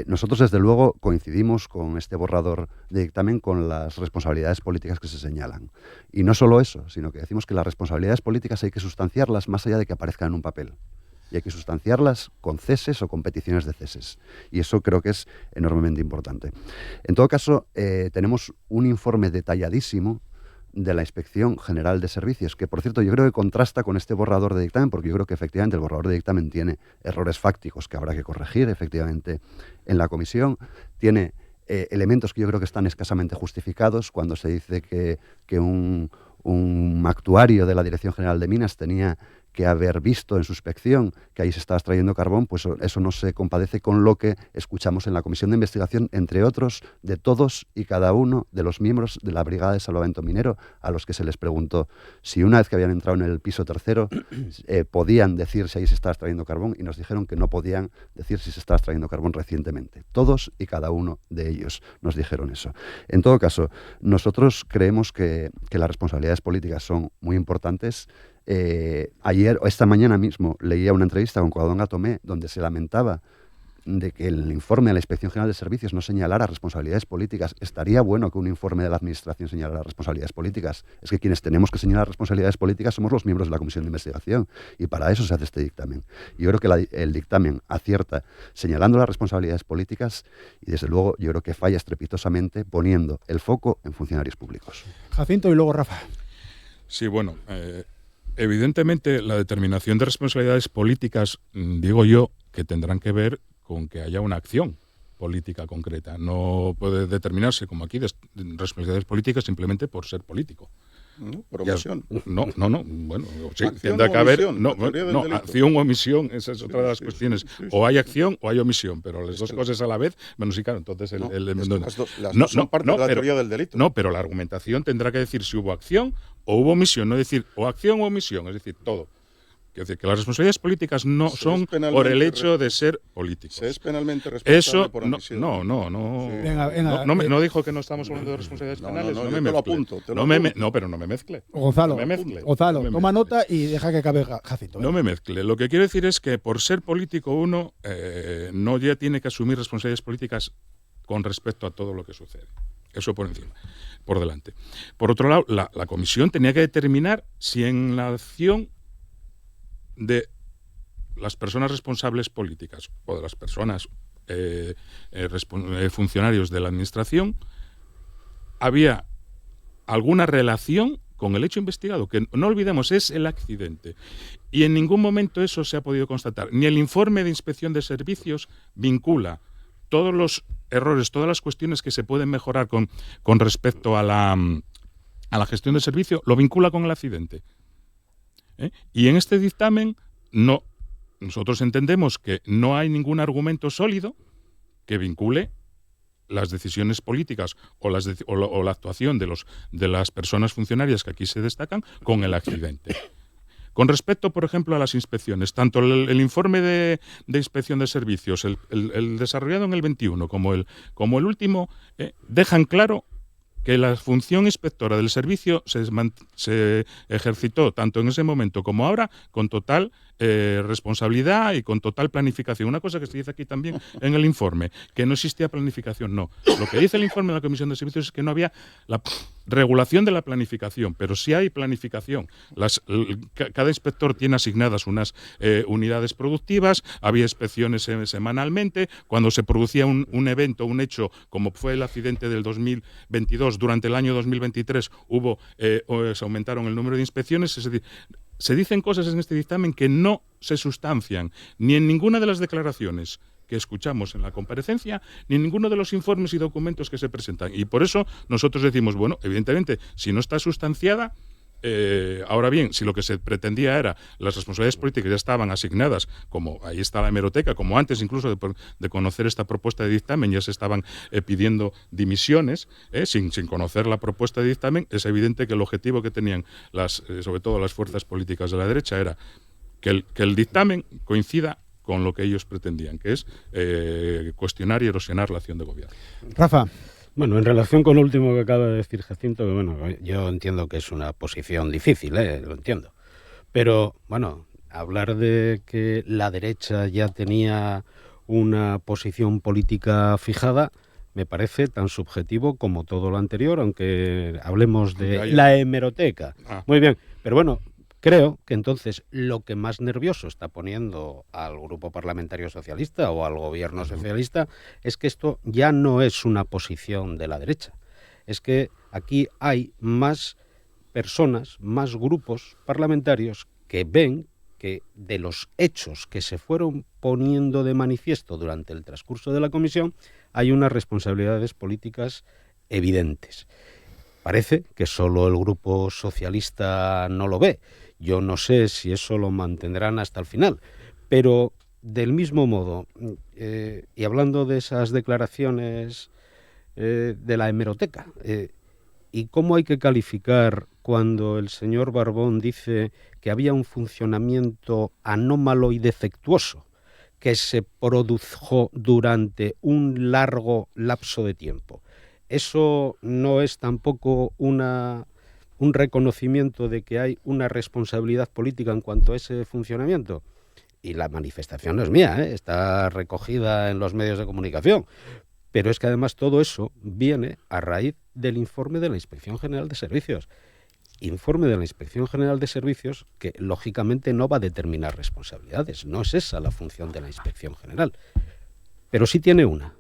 Speaker 6: Nosotros, desde luego, coincidimos con este borrador de dictamen con las responsabilidades políticas que se señalan. Y no solo eso, sino que decimos que las responsabilidades políticas hay que sustanciarlas más allá de que aparezcan en un papel. Y hay que sustanciarlas con ceses o con peticiones de ceses. Y eso creo que es enormemente importante. En todo caso, tenemos un informe detalladísimo de la Inspección General de Servicios, que por cierto yo creo que contrasta con este borrador de dictamen, porque yo creo que efectivamente el borrador de dictamen tiene errores fácticos que habrá que corregir efectivamente en la comisión, tiene elementos que yo creo que están escasamente justificados cuando se dice que un actuario de la Dirección General de Minas tenía que haber visto en su inspección que ahí se estaba extrayendo carbón, pues eso no se compadece con lo que escuchamos en la Comisión de Investigación, entre otros, de todos y cada uno de los miembros de la Brigada de Salvamento Minero, a los que se les preguntó si una vez que habían entrado en el piso tercero podían decir si ahí se estaba extrayendo carbón, y nos dijeron que no podían decir si se estaba extrayendo carbón recientemente. Todos y cada uno de ellos nos dijeron eso. En todo caso, nosotros creemos que las responsabilidades políticas son muy importantes. Ayer o esta mañana mismo leía una entrevista con Covadonga Tomé donde se lamentaba de que el informe de la Inspección General de Servicios no señalara responsabilidades políticas. Estaría bueno que un informe de la Administración señalara responsabilidades políticas. Es que quienes tenemos que señalar responsabilidades políticas somos los miembros de la Comisión de Investigación, y para eso se hace este dictamen. Yo creo que el dictamen acierta señalando las responsabilidades políticas, y desde luego yo creo que falla estrepitosamente poniendo el foco en funcionarios públicos.
Speaker 1: Jacinto y luego Rafa.
Speaker 5: Sí, bueno, evidentemente la determinación de responsabilidades políticas, digo yo, que tendrán que ver con que haya una acción política concreta. No puede determinarse, como aquí, responsabilidades políticas simplemente por ser político.
Speaker 3: Por omisión.
Speaker 5: No, bueno, sí,
Speaker 3: acción
Speaker 5: tendrá que haber
Speaker 3: acción
Speaker 5: o omisión, esa es otra de las cuestiones.
Speaker 3: Sí.
Speaker 5: O hay acción o hay omisión, pero las dos cosas a la vez, bueno, sí, claro, entonces
Speaker 3: las dos son parte de la teoría del delito.
Speaker 5: No, pero la argumentación tendrá que decir si hubo acción o hubo omisión, no decir o acción o omisión, es decir, todo. Es decir, que las responsabilidades políticas no son por el hecho de ser políticos.
Speaker 3: Se es penalmente responsable por omisión.
Speaker 5: No.
Speaker 3: Sí.
Speaker 1: Venga,
Speaker 5: No dijo que no estamos hablando de responsabilidades penales. No me mezcle.
Speaker 3: Te lo apunto.
Speaker 5: No, pero no me mezcle.
Speaker 1: Gonzalo,
Speaker 5: No me
Speaker 1: toma
Speaker 5: mezcle.
Speaker 1: nota y deja que acabe Jacinto.
Speaker 5: No me mezcle. Lo que quiero decir es que por ser político uno no ya tiene que asumir responsabilidades políticas con respecto a todo lo que sucede. Eso por encima, por delante. Por otro lado, la comisión tenía que determinar si en la acción de las personas responsables políticas o de las personas funcionarios de la administración había alguna relación con el hecho investigado, que no olvidemos es el accidente, y en ningún momento eso se ha podido constatar. Ni el informe de inspección de servicios vincula todos los errores, todas las cuestiones que se pueden mejorar con respecto a la gestión del servicio, lo vincula con el accidente. Y en este dictamen nosotros entendemos que no hay ningún argumento sólido que vincule las decisiones políticas o la actuación de las personas funcionarias que aquí se destacan con el accidente. Con respecto, por ejemplo, a las inspecciones, tanto el informe de inspección de servicios, el desarrollado en el 21 como el último, dejan claro que la función inspectora del servicio se ejercitó tanto en ese momento como ahora con total responsabilidad y con total planificación. Una cosa que se dice aquí también en el informe, que no existía planificación, no. Lo que dice el informe de la Comisión de Servicios es que no había la regulación de la planificación, pero sí hay planificación. Cada inspector tiene asignadas unas unidades productivas, había inspecciones semanalmente, cuando se producía un evento, un hecho, como fue el accidente del 2022, durante el año 2023 se aumentaron el número de inspecciones, es decir, se dicen cosas en este dictamen que no se sustancian ni en ninguna de las declaraciones que escuchamos en la comparecencia, ni en ninguno de los informes y documentos que se presentan. Y por eso nosotros decimos, bueno, evidentemente, si no está sustanciada, ahora bien, si lo que se pretendía era las responsabilidades políticas ya estaban asignadas, como ahí está la hemeroteca, como antes incluso de conocer esta propuesta de dictamen ya se estaban pidiendo dimisiones, sin conocer la propuesta de dictamen, es evidente que el objetivo que tenían sobre todo las fuerzas políticas de la derecha era que el dictamen coincida con lo que ellos pretendían, que es cuestionar y erosionar la acción de gobierno.
Speaker 1: Rafa.
Speaker 4: Bueno, en relación con lo último que acaba de decir Jacinto, bueno, yo entiendo que es una posición difícil, lo entiendo. Pero, bueno, hablar de que la derecha ya tenía una posición política fijada me parece tan subjetivo como todo lo anterior, aunque hablemos de la hemeroteca. Muy bien, pero bueno, creo que entonces lo que más nervioso está poniendo al Grupo Parlamentario Socialista o al Gobierno Socialista es que esto ya no es una posición de la derecha. Es que aquí hay más personas, más grupos parlamentarios que ven que de los hechos que se fueron poniendo de manifiesto durante el transcurso de la comisión hay unas responsabilidades políticas evidentes. Parece que solo el Grupo Socialista no lo ve. Yo no sé si eso lo mantendrán hasta el final, pero del mismo modo, y hablando de esas declaraciones de la hemeroteca, ¿y cómo hay que calificar cuando el señor Barbón dice que había un funcionamiento anómalo y defectuoso que se produjo durante un largo lapso de tiempo? ¿Eso no es tampoco un reconocimiento de que hay una responsabilidad política en cuanto a ese funcionamiento? Y la manifestación no es mía, está recogida en los medios de comunicación. Pero es que además todo eso viene a raíz del informe de la Inspección General de Servicios. Informe de la Inspección General de Servicios que lógicamente no va a determinar responsabilidades. No es esa la función de la Inspección General. Pero sí tiene una,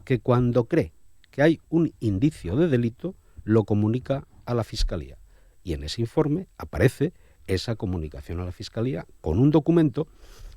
Speaker 4: que cuando cree que hay un indicio de delito, lo comunica a la Fiscalía. Y en ese informe aparece esa comunicación a la Fiscalía con un documento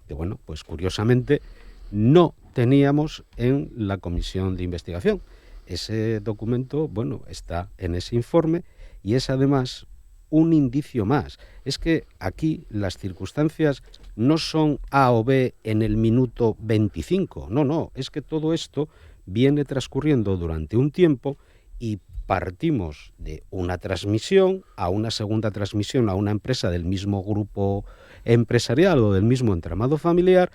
Speaker 4: que, bueno, pues curiosamente no teníamos en la comisión de investigación. Ese documento, bueno, está en ese informe y es además un indicio más. Es que aquí las circunstancias no son A o B en el minuto 25. No, es que todo esto viene transcurriendo durante un tiempo y partimos de una transmisión a una segunda transmisión a una empresa del mismo grupo empresarial o del mismo entramado familiar.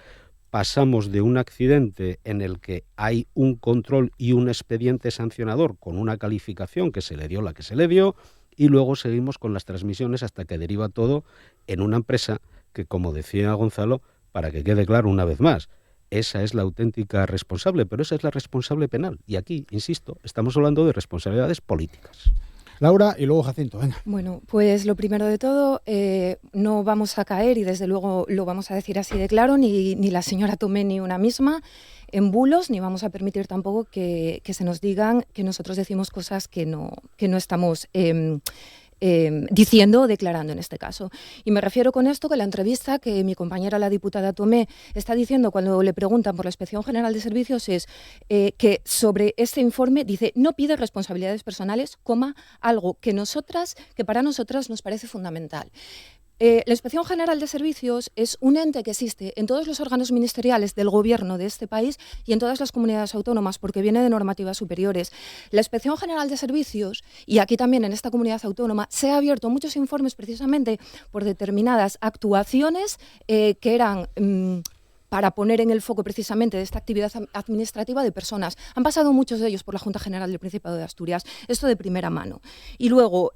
Speaker 4: Pasamos de un accidente en el que hay un control y un expediente sancionador con una calificación que se le dio la que se le dio, y luego seguimos con las transmisiones hasta que deriva todo en una empresa que, como decía Gonzalo, para que quede claro una vez más, esa es la auténtica responsable, pero esa es la responsable penal. Y aquí, insisto, estamos hablando de responsabilidades políticas.
Speaker 1: Laura y luego Jacinto, venga.
Speaker 7: Bueno, pues lo primero de todo, no vamos a caer, y desde luego lo vamos a decir así de claro, ni la señora Tomé ni una misma, en bulos, ni vamos a permitir tampoco que se nos digan que nosotros decimos cosas que no estamos diciendo o declarando en este caso. Y me refiero con esto que la entrevista que mi compañera la diputada Tomé está diciendo cuando le preguntan por la Inspección General de Servicios es que sobre este informe dice no pide responsabilidades personales, algo que para nosotras nos parece fundamental. La Inspección General de Servicios es un ente que existe en todos los órganos ministeriales del gobierno de este país y en todas las comunidades autónomas porque viene de normativas superiores. La Inspección General de Servicios, y aquí también en esta comunidad autónoma, se ha abierto muchos informes precisamente por determinadas actuaciones que eran para poner en el foco precisamente de esta actividad administrativa de personas. Han pasado muchos de ellos por la Junta General del Principado de Asturias, esto de primera mano. Y luego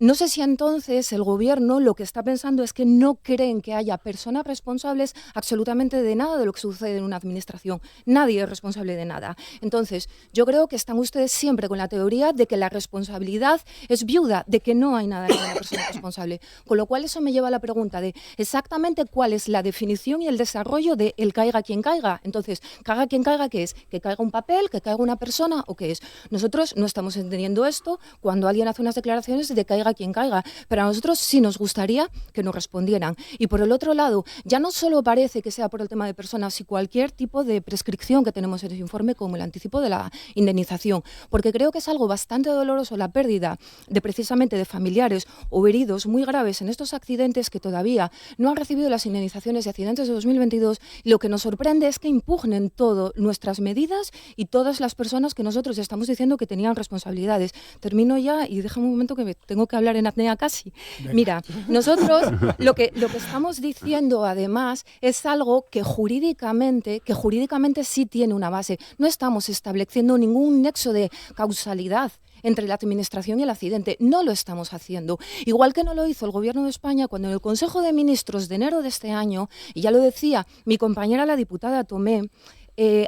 Speaker 7: no sé si entonces el gobierno lo que está pensando es que no creen que haya personas responsables absolutamente de nada de lo que sucede en una administración. Nadie es responsable de nada. Entonces, yo creo que están ustedes siempre con la teoría de que la responsabilidad es viuda, de que no hay nada que una persona responsable. Con lo cual eso me lleva a la pregunta de exactamente cuál es la definición y el desarrollo de el caiga quien caiga. Entonces, caiga quien caiga, ¿qué es? ¿Que caiga un papel? ¿Que caiga una persona? ¿O qué es? Nosotros no estamos entendiendo esto cuando alguien hace unas declaraciones de caiga quien caiga, pero a nosotros sí nos gustaría que nos respondieran. Y por el otro lado, ya no solo parece que sea por el tema de personas y cualquier tipo de prescripción que tenemos en ese informe, como el anticipo de la indemnización, porque creo que es algo bastante doloroso la pérdida de precisamente de familiares o heridos muy graves en estos accidentes que todavía no han recibido las indemnizaciones de accidentes de 2022. Y lo que nos sorprende es que impugnen todo nuestras medidas y todas las personas que nosotros estamos diciendo que tenían responsabilidades. Termino ya y déjame un momento que me tengo que que hablar en apnea casi. Mira, nosotros lo que estamos diciendo además es algo que jurídicamente sí tiene una base. No estamos estableciendo ningún nexo de causalidad entre la administración y el accidente. No lo estamos haciendo. Igual que no lo hizo el Gobierno de España cuando en el Consejo de Ministros de enero de este año, y ya lo decía mi compañera la diputada Tomé,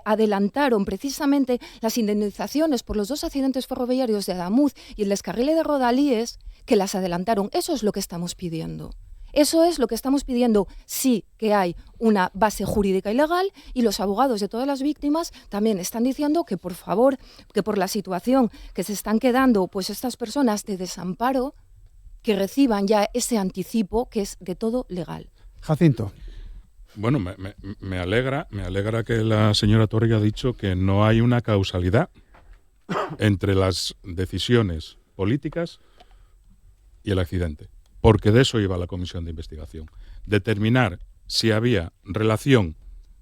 Speaker 7: adelantaron precisamente las indemnizaciones por los 2 accidentes ferroviarios de Adamuz y el descarrile de Rodalíes, que las adelantaron. Eso es lo que estamos pidiendo. Eso es lo que estamos pidiendo. Sí que hay una base jurídica y legal, y los abogados de todas las víctimas también están diciendo que, por favor, que por la situación que se están quedando pues estas personas de desamparo, que reciban ya ese anticipo que es de todo legal.
Speaker 1: Jacinto.
Speaker 5: Bueno, me alegra que la señora Torre haya dicho que no hay una causalidad entre las decisiones políticas y el accidente, porque de eso iba la comisión de investigación, determinar si había relación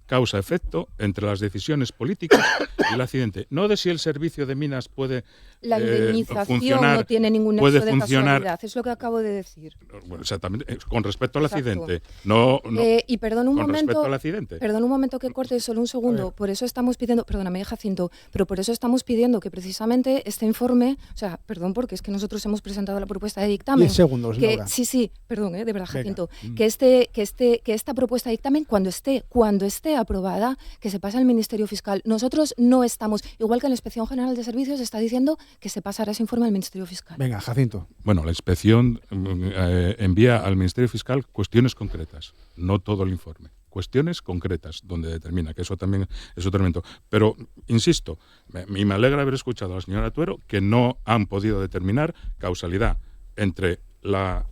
Speaker 5: causa-efecto entre las decisiones políticas y el accidente, no de si el servicio de minas puede
Speaker 7: la indemnización
Speaker 5: funcionar,
Speaker 7: no tiene ningún nexo de casualidad, es lo que acabo de decir.
Speaker 5: Bueno, exactamente, con respecto al
Speaker 7: Exacto.
Speaker 5: accidente, no
Speaker 7: y perdón un
Speaker 5: con
Speaker 7: momento,
Speaker 5: respecto al accidente.
Speaker 7: Perdón un momento que corte, solo un segundo. Por eso estamos pidiendo, perdóname Jacinto, pero por eso estamos pidiendo que precisamente este informe, o sea, perdón, porque es que nosotros hemos presentado la propuesta de dictamen.
Speaker 1: 10 segundos,
Speaker 7: que,
Speaker 1: Laura.
Speaker 7: sí, perdón, de verdad, Jacinto,
Speaker 1: Venga.
Speaker 7: que esta propuesta de dictamen cuando esté aprobada, que se pase al Ministerio Fiscal. Nosotros no estamos, igual que la Inspección General de Servicios está diciendo que se pasará ese informe al Ministerio Fiscal.
Speaker 1: Venga, Jacinto.
Speaker 5: Bueno, la inspección envía al Ministerio Fiscal cuestiones concretas, no todo el informe. Cuestiones concretas, donde determina, que eso también es otro elemento. Pero, insisto, me alegra haber escuchado a la señora Tuero que no han podido determinar causalidad entre las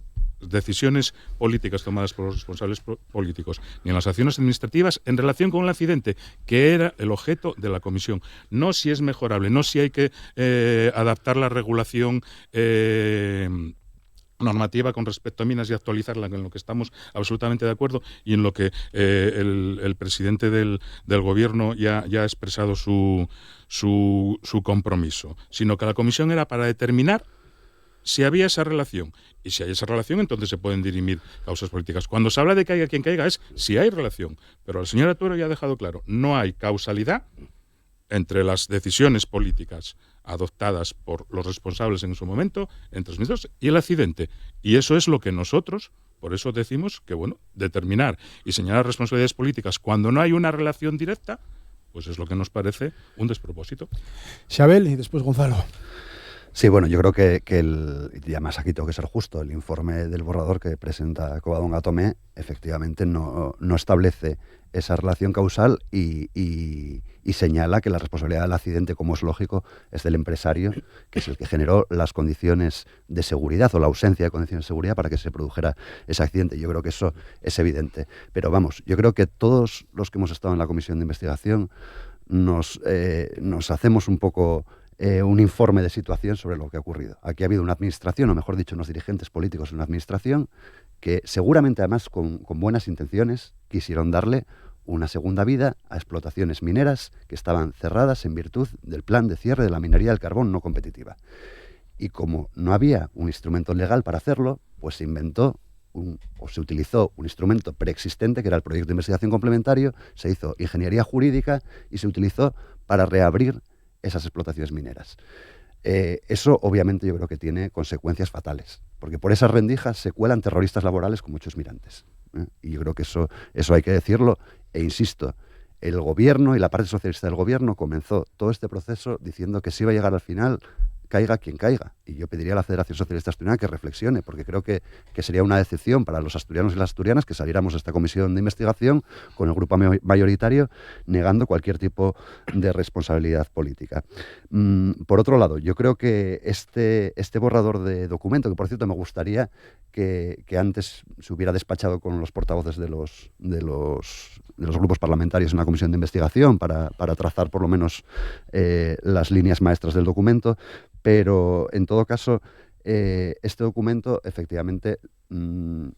Speaker 5: decisiones políticas tomadas por los responsables políticos ni en las acciones administrativas en relación con el accidente, que era el objeto de la comisión. No si es mejorable, no si hay que adaptar la regulación normativa con respecto a minas y actualizarla, en lo que estamos absolutamente de acuerdo y en lo que el presidente del gobierno ya ha expresado su compromiso, sino que la comisión era para determinar si había esa relación. Y si hay esa relación, entonces se pueden dirimir causas políticas. Cuando se habla de que haya quien caiga es si hay relación. Pero la señora Tuero ya ha dejado claro, no hay causalidad entre las decisiones políticas adoptadas por los responsables en su momento, entre los ministros, y el accidente. Y eso es lo que nosotros, por eso decimos que, bueno, determinar y señalar responsabilidades políticas cuando no hay una relación directa, pues es lo que nos parece un despropósito.
Speaker 1: Xabel y después Gonzalo.
Speaker 6: Sí, bueno, yo creo que y además aquí tengo que ser justo, el informe del borrador que presenta Covadonga Tomé efectivamente no establece esa relación causal y señala que la responsabilidad del accidente, como es lógico, es del empresario, que es el que generó las condiciones de seguridad o la ausencia de condiciones de seguridad para que se produjera ese accidente. Yo creo que eso es evidente. Pero vamos, yo creo que todos los que hemos estado en la comisión de investigación nos hacemos un poco un informe de situación sobre lo que ha ocurrido. Aquí ha habido una administración, o mejor dicho, unos dirigentes políticos en una administración que seguramente además con buenas intenciones quisieron darle una segunda vida a explotaciones mineras que estaban cerradas en virtud del plan de cierre de la minería del carbón no competitiva. Y como no había un instrumento legal para hacerlo, pues se inventó o se utilizó un instrumento preexistente que era el proyecto de investigación complementario, se hizo ingeniería jurídica y se utilizó para reabrir esas explotaciones mineras. Eso obviamente yo creo que tiene consecuencias fatales, porque por esas rendijas se cuelan terroristas laborales con muchos mirantes. Y yo creo que eso hay que decirlo, e insisto, el gobierno y la parte socialista del gobierno comenzó todo este proceso diciendo que si iba a llegar al final, caiga quien caiga. Y yo pediría a la Federación Socialista Asturiana que reflexione, porque creo que sería una decepción para los asturianos y las asturianas que saliéramos de esta comisión de investigación con el grupo mayoritario negando cualquier tipo de responsabilidad política. Por otro lado, yo creo que este borrador de documento, que por cierto me gustaría que antes se hubiera despachado con los portavoces de los grupos parlamentarios en la comisión de investigación para trazar por lo menos las líneas maestras del documento, pero en todo caso este documento efectivamente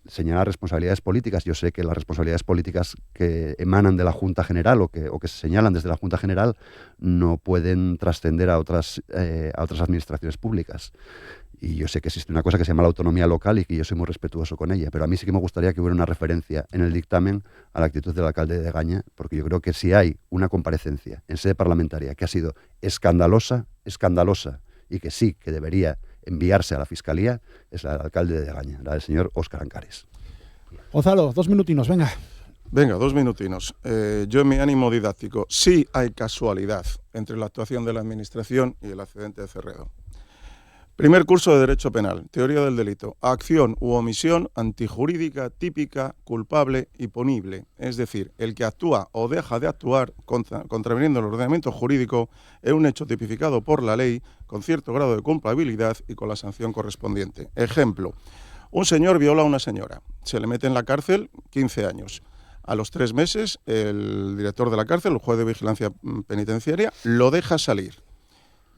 Speaker 6: señala responsabilidades políticas. Yo sé que las responsabilidades políticas que emanan de la Junta General o que se señalan desde la Junta General no pueden trascender a otras administraciones públicas. Y yo sé que existe una cosa que se llama la autonomía local y que yo soy muy respetuoso con ella, pero a mí sí que me gustaría que hubiera una referencia en el dictamen a la actitud del alcalde de Egaña, porque yo creo que si hay una comparecencia en sede parlamentaria que ha sido escandalosa, y que sí que debería enviarse a la Fiscalía, es la del alcalde de Egaña, la del señor Óscar Ancares.
Speaker 1: Gonzalo, 2 minutinos, venga.
Speaker 3: Venga, 2 minutinos. Yo en mi ánimo didáctico, sí hay casualidad entre la actuación de la Administración y el accidente de Cerredo. Primer curso de Derecho Penal, Teoría del Delito, acción u omisión antijurídica, típica, culpable y punible. Es decir, el que actúa o deja de actuar contraviniendo el ordenamiento jurídico es un hecho tipificado por la ley con cierto grado de culpabilidad y con la sanción correspondiente. Ejemplo, un señor viola a una señora, se le mete en la cárcel 15 años. A los 3 meses, el director de la cárcel, el juez de vigilancia penitenciaria, lo deja salir.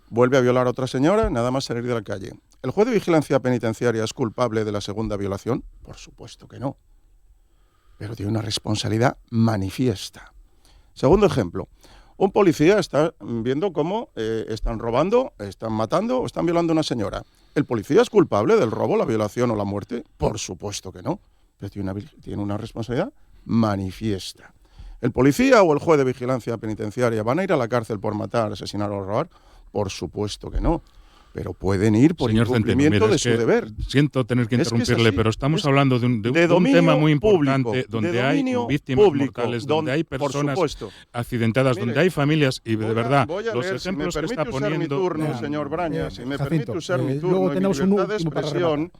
Speaker 3: Vuelve a violar a otra señora, nada más salir de la calle. ¿El juez de vigilancia penitenciaria es culpable de la segunda violación? Por supuesto que no. Pero tiene una responsabilidad manifiesta. Segundo ejemplo. Un policía está viendo cómo están robando, están matando o están violando a una señora. ¿El policía es culpable del robo, la violación o la muerte? Por supuesto que no. Pero tiene una responsabilidad manifiesta. ¿El policía o el juez de vigilancia penitenciaria van a ir a la cárcel por matar, asesinar o robar? Por supuesto que no, pero pueden ir por incumplimiento de su deber.
Speaker 5: Siento tener que interrumpirle, pero estamos hablando de un tema muy importante, donde hay víctimas mortales, donde hay personas accidentadas, donde hay familias, y de verdad, los ejemplos que está poniendo...
Speaker 3: Mi turno, señor Brañas, si me permite usar mi turno y mi libertad de expresión,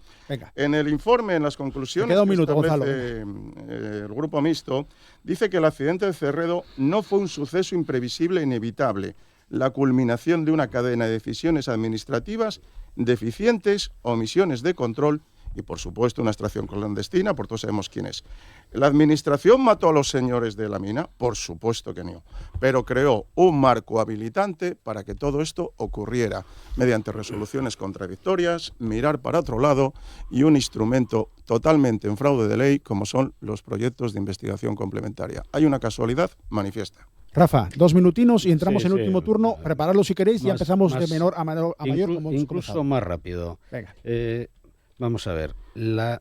Speaker 3: en el informe, en las conclusiones que establece el Grupo Mixto, dice que el accidente de Cerredo no fue un suceso imprevisible e inevitable, la culminación de una cadena de decisiones administrativas deficientes, omisiones de control y, por supuesto, una extracción clandestina, por todos sabemos quién es. ¿La Administración mató a los señores de la mina? Por supuesto que no, pero creó un marco habilitante para que todo esto ocurriera, mediante resoluciones contradictorias, mirar para otro lado y un instrumento totalmente en fraude de ley, como son los proyectos de investigación complementaria. Hay una casualidad manifiesta.
Speaker 1: Rafa, 2 minutinos y entramos en el último turno. Preparadlo si queréis y empezamos de menor a mayor.
Speaker 4: Incluso más rápido.
Speaker 1: Venga.
Speaker 4: Vamos a ver,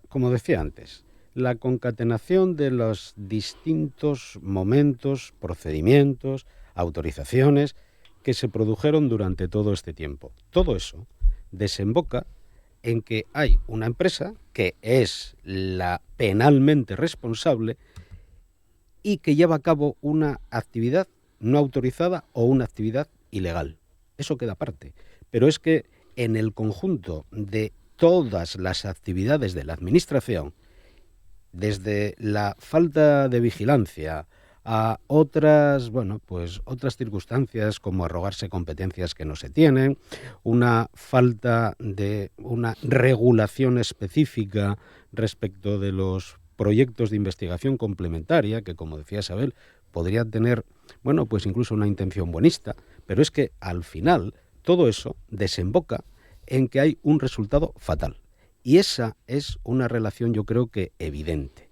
Speaker 4: como decía antes, la concatenación de los distintos momentos, procedimientos, autorizaciones que se produjeron durante todo este tiempo. Todo eso desemboca en que hay una empresa que es la penalmente responsable y que lleva a cabo una actividad no autorizada o una actividad ilegal. Eso queda aparte. Pero es que en el conjunto de todas las actividades de la Administración, desde la falta de vigilancia a otras circunstancias como arrogarse competencias que no se tienen, una falta de una regulación específica respecto de los proyectos de investigación complementaria, que como decía Isabel, podrían tener, incluso una intención buenista, pero es que al final todo eso desemboca en que hay un resultado fatal. Y esa es una relación, yo creo que evidente.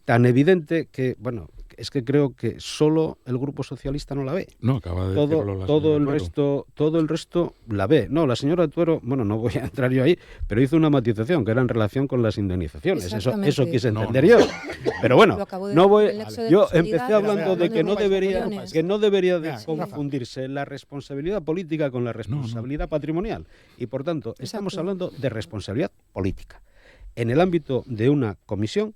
Speaker 4: Tan evidente que, es que creo que solo el Grupo Socialista no la ve.
Speaker 5: No, acaba de decirlo
Speaker 4: todo el resto la ve. No, la señora Tuero, no voy a entrar yo ahí, pero hizo una matización que era en relación con las indemnizaciones. Eso quise entender yo. Pero yo empecé hablando de que no debería de confundirse la responsabilidad política con la responsabilidad patrimonial. Y por tanto, estamos hablando de responsabilidad política. En el ámbito de una comisión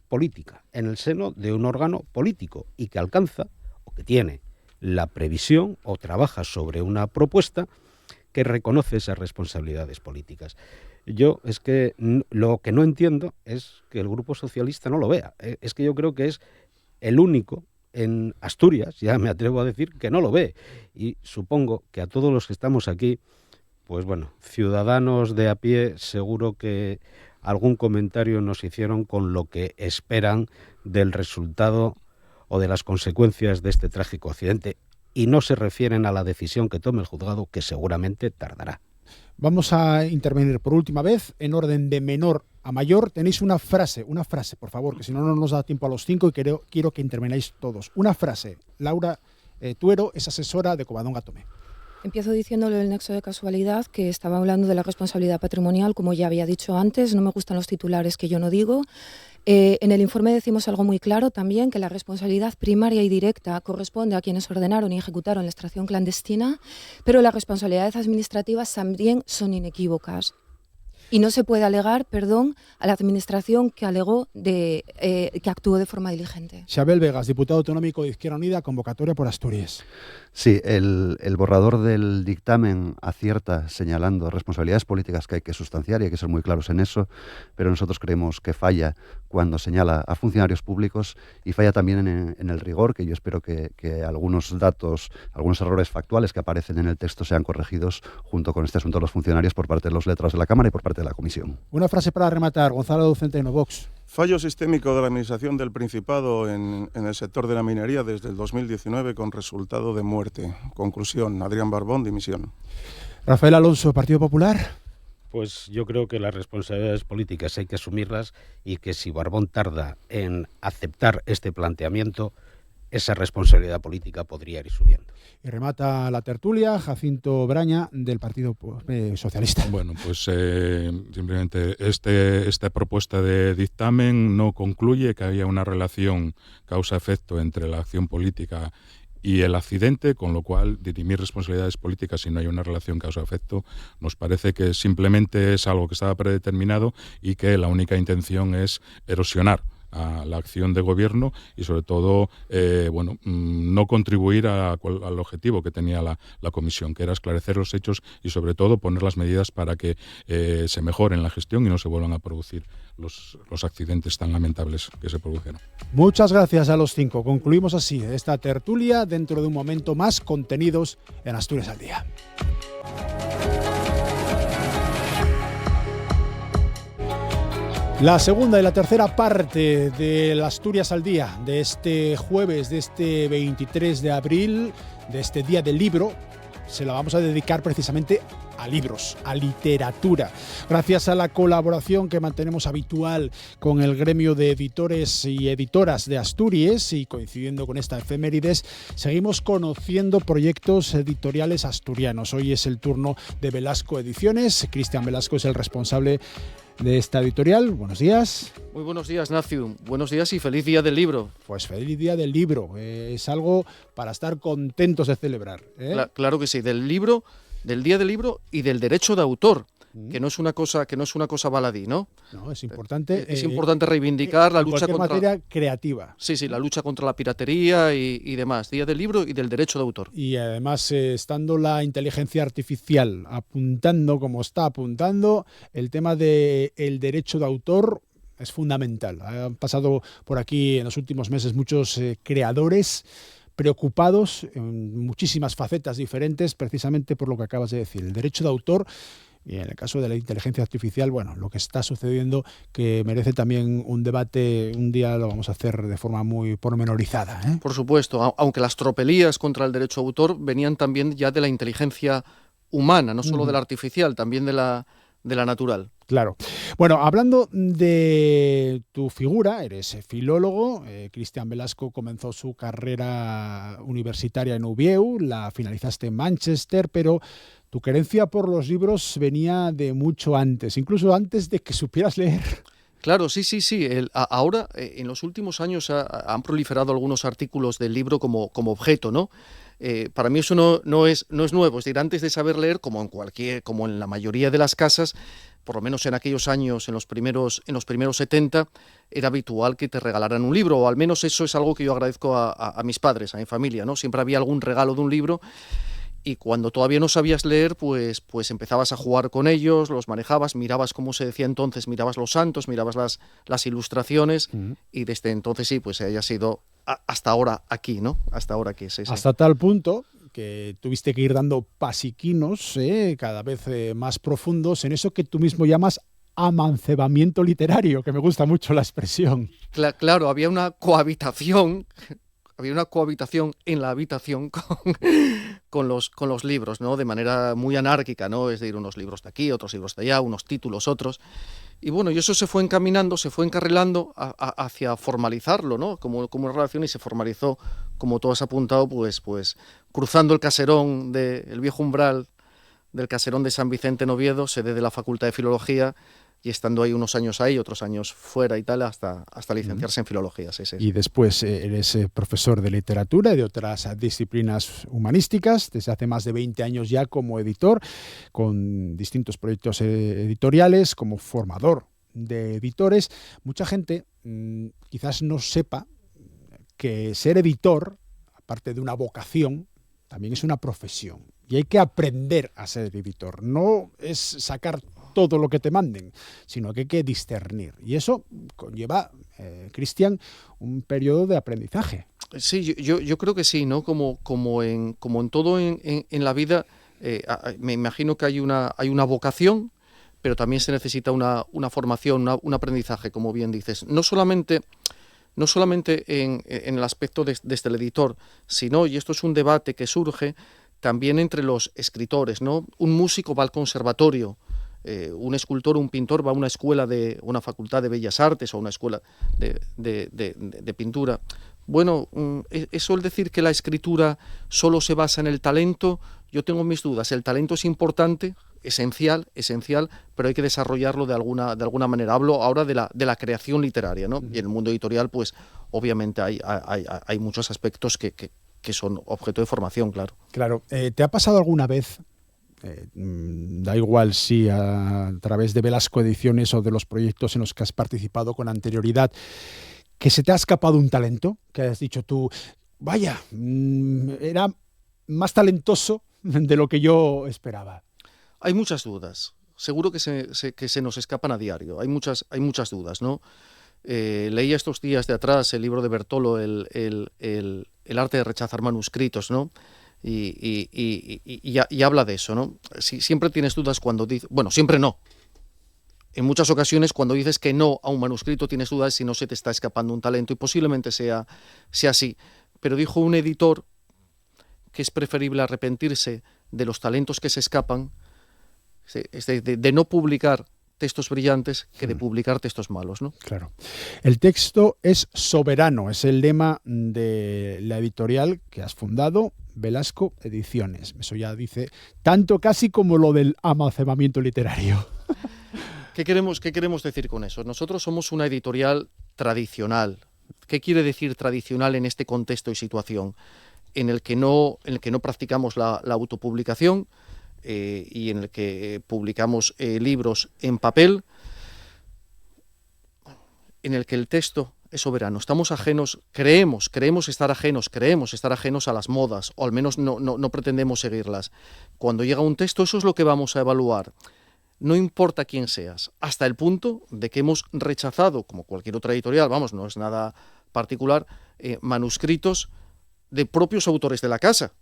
Speaker 4: política, en el seno de un órgano político y que alcanza o que tiene la previsión o trabaja sobre una propuesta que reconoce esas responsabilidades políticas. Yo es que lo que no entiendo es que el Grupo Socialista no lo vea. Es que yo creo que es el único en Asturias, ya me atrevo a decir, que no lo ve. Y supongo que a todos los que estamos aquí, ciudadanos de a pie, seguro que algún comentario nos hicieron con lo que esperan del resultado o de las consecuencias de este trágico accidente y no se refieren a la decisión que tome el juzgado, que seguramente tardará.
Speaker 1: Vamos a intervenir por última vez en orden de menor a mayor. Tenéis una frase, por favor, que si no nos da tiempo a los 5 y quiero que intervenáis todos. Una frase. Laura Tuero es asesora de Covadonga Tomé.
Speaker 7: Empiezo diciéndole el nexo de casualidad, que estaba hablando de la responsabilidad patrimonial, como ya había dicho antes. No me gustan los titulares que yo no digo. En el informe decimos algo muy claro también, que la responsabilidad primaria y directa corresponde a quienes ordenaron y ejecutaron la extracción clandestina, pero las responsabilidades administrativas también son inequívocas. Y no se puede alegar, perdón, a la administración que alegó que actuó de forma diligente.
Speaker 1: Xabel Vegas, diputado autonómico de Izquierda Unida, convocatoria por Asturias.
Speaker 6: Sí, el borrador del dictamen acierta señalando responsabilidades políticas que hay que sustanciar y hay que ser muy claros en eso, pero nosotros creemos que falla cuando señala a funcionarios públicos y falla también en el rigor, que yo espero que algunos datos, algunos errores factuales que aparecen en el texto sean corregidos junto con este asunto de los funcionarios por parte de los letras de la Cámara y por parte de la Comisión.
Speaker 1: Una frase para rematar, Gonzalo Centeno, Vox.
Speaker 3: Fallo sistémico de la Administración del Principado en el sector de la minería desde el 2019 con resultado de muerte. Conclusión, Adrián Barbón, dimisión.
Speaker 1: Rafael Alonso, Partido Popular.
Speaker 4: Pues yo creo que las responsabilidades políticas hay que asumirlas y que si Barbón tarda en aceptar este planteamiento, esa responsabilidad política podría ir subiendo.
Speaker 1: Y remata la tertulia Jacinto Braña, del Partido Socialista.
Speaker 5: Bueno, pues simplemente esta propuesta de dictamen no concluye que haya una relación causa-efecto entre la acción política y el accidente, con lo cual dirimir responsabilidades políticas si no hay una relación causa-efecto nos parece que simplemente es algo que estaba predeterminado y que la única intención es erosionar a la acción de gobierno y sobre todo no contribuir al objetivo que tenía la comisión, que era esclarecer los hechos y sobre todo poner las medidas para que se mejoren la gestión y no se vuelvan a producir los accidentes tan lamentables que se produjeron.
Speaker 1: Muchas gracias a los 5. Concluimos así esta tertulia. Dentro de un momento más contenidos en Asturias al Día. La segunda y la tercera parte de Asturias al Día de este jueves, de este 23 de abril, de este Día del Libro, se la vamos a dedicar precisamente a libros, a literatura. Gracias a la colaboración que mantenemos habitual con el gremio de editores y editoras de Asturias y coincidiendo con esta efemérides, seguimos conociendo proyectos editoriales asturianos. Hoy es el turno de Velasco Ediciones. Cristian Velasco es el responsable de esta editorial. Buenos días.
Speaker 8: Muy buenos días, Nacio. Buenos días y feliz Día del Libro.
Speaker 1: Pues feliz Día del Libro. Es algo para estar contentos de celebrar, ¿eh?
Speaker 8: Claro que sí, del libro, del Día del Libro y del derecho de autor, que no es una cosa baladí, ¿no? No,
Speaker 1: es importante.
Speaker 8: Es importante reivindicar la lucha contra
Speaker 1: materia creativa.
Speaker 8: Sí, la lucha contra la piratería y demás. Día del Libro y del derecho de autor.
Speaker 1: Y además, estando la inteligencia artificial apuntando como está apuntando, el tema del derecho de autor es fundamental. Han pasado por aquí en los últimos meses muchos creadores preocupados en muchísimas facetas diferentes, precisamente por lo que acabas de decir. El derecho de autor. Y en el caso de la inteligencia artificial, bueno, lo que está sucediendo que merece también un debate, un día lo vamos a hacer de forma muy pormenorizada, ¿eh?
Speaker 8: Por supuesto, aunque las tropelías contra el derecho de autor venían también ya de la inteligencia humana, no solo de la artificial, también de la natural.
Speaker 1: Claro. Bueno, hablando de tu figura, eres filólogo. Cristian Velasco comenzó su carrera universitaria en UVieu, la finalizaste en Manchester, pero tu querencia por los libros venía de mucho antes, incluso antes de que supieras leer.
Speaker 8: Claro, sí. Ahora, en los últimos años, han proliferado algunos artículos del libro como objeto, ¿no? Para mí eso no es nuevo. Es decir, antes de saber leer, como en la mayoría de las casas, por lo menos en aquellos años, en los primeros 70, era habitual que te regalaran un libro, o al menos eso es algo que yo agradezco a mis padres, a mi familia, ¿no? Siempre había algún regalo de un libro. Y cuando todavía no sabías leer, pues empezabas a jugar con ellos, los manejabas, mirabas, como se decía entonces, mirabas los santos, mirabas las ilustraciones, y desde entonces sí, pues haya sido hasta ahora aquí, ¿no? Hasta ahora aquí, sí.
Speaker 1: Hasta tal punto que tuviste que ir dando pasiquinos cada vez más profundos en eso que tú mismo llamas amancebamiento literario, que me gusta mucho la expresión.
Speaker 8: Claro, había una cohabitación había una cohabitación en la habitación con los libros, ¿no? De manera muy anárquica, ¿no? Es decir, unos libros de aquí, otros libros de allá, unos títulos, otros. Y bueno, y eso se fue encaminando, se fue encarrilando hacia formalizarlo, ¿no? Como una relación, y se formalizó, como tú has apuntado, pues cruzando el caserón el viejo umbral del caserón de San Vicente en Oviedo, sede de la Facultad de Filología, y estando ahí unos años ahí, otros años fuera y tal, hasta licenciarse en Filología. Sí.
Speaker 1: Y después eres profesor de literatura y de otras disciplinas humanísticas, desde hace más de 20 años ya como editor, con distintos proyectos editoriales, como formador de editores. Mucha gente quizás no sepa que ser editor, aparte de una vocación, también es una profesión. Y hay que aprender a ser editor. No es sacar todo lo que te manden, sino que hay que discernir. Y eso conlleva, Cristian, un periodo de aprendizaje.
Speaker 8: Sí, yo creo que sí, ¿no? Como en todo en la vida, me imagino que hay una vocación, pero también se necesita una formación, un aprendizaje, como bien dices. No solamente en el aspecto desde el editor, sino, y esto es un debate que surge, también entre los escritores, ¿no? Un músico va al conservatorio, un escultor, un pintor va a una escuela de una facultad de Bellas Artes o una escuela de pintura. Bueno, eso el decir que la escritura solo se basa en el talento, yo tengo mis dudas. El talento es importante, esencial, pero hay que desarrollarlo de alguna manera. Hablo ahora de la creación literaria, ¿no? Y en el mundo editorial, pues obviamente hay muchos aspectos que son objeto de formación, claro.
Speaker 1: Claro. ¿Te ha pasado alguna vez, da igual si a través de Velasco Ediciones o de los proyectos en los que has participado con anterioridad, que se te ha escapado un talento? Que has dicho tú, vaya, era más talentoso de lo que yo esperaba.
Speaker 8: Hay muchas dudas. Seguro que se nos escapan a diario. Hay muchas dudas, ¿no? Leía estos días de atrás el libro de Bertolo, el arte de rechazar manuscritos, ¿no? Y habla de eso, ¿no? Siempre tienes dudas cuando dices... Bueno, siempre no. En muchas ocasiones, cuando dices que no a un manuscrito, tienes dudas si no se te está escapando un talento, y posiblemente sea así. Pero dijo un editor que es preferible arrepentirse de los talentos que se escapan, de no publicar textos brillantes, que de publicar textos malos, ¿no?
Speaker 1: Claro. El texto es soberano, es el lema de la editorial que has fundado, Velasco Ediciones. Eso ya dice tanto casi como lo del almacenamiento literario.
Speaker 8: ¿Qué queremos decir con eso? Nosotros somos una editorial tradicional. ¿Qué quiere decir tradicional en este contexto y situación? En el que no practicamos la autopublicación, y en el que publicamos libros en papel, en el que el texto es soberano. Estamos ajenos, creemos estar ajenos a las modas, o al menos no pretendemos seguirlas. Cuando llega un texto, eso es lo que vamos a evaluar. No importa quién seas, hasta el punto de que hemos rechazado, como cualquier otra editorial, vamos, no es nada particular, manuscritos de propios autores de la casa,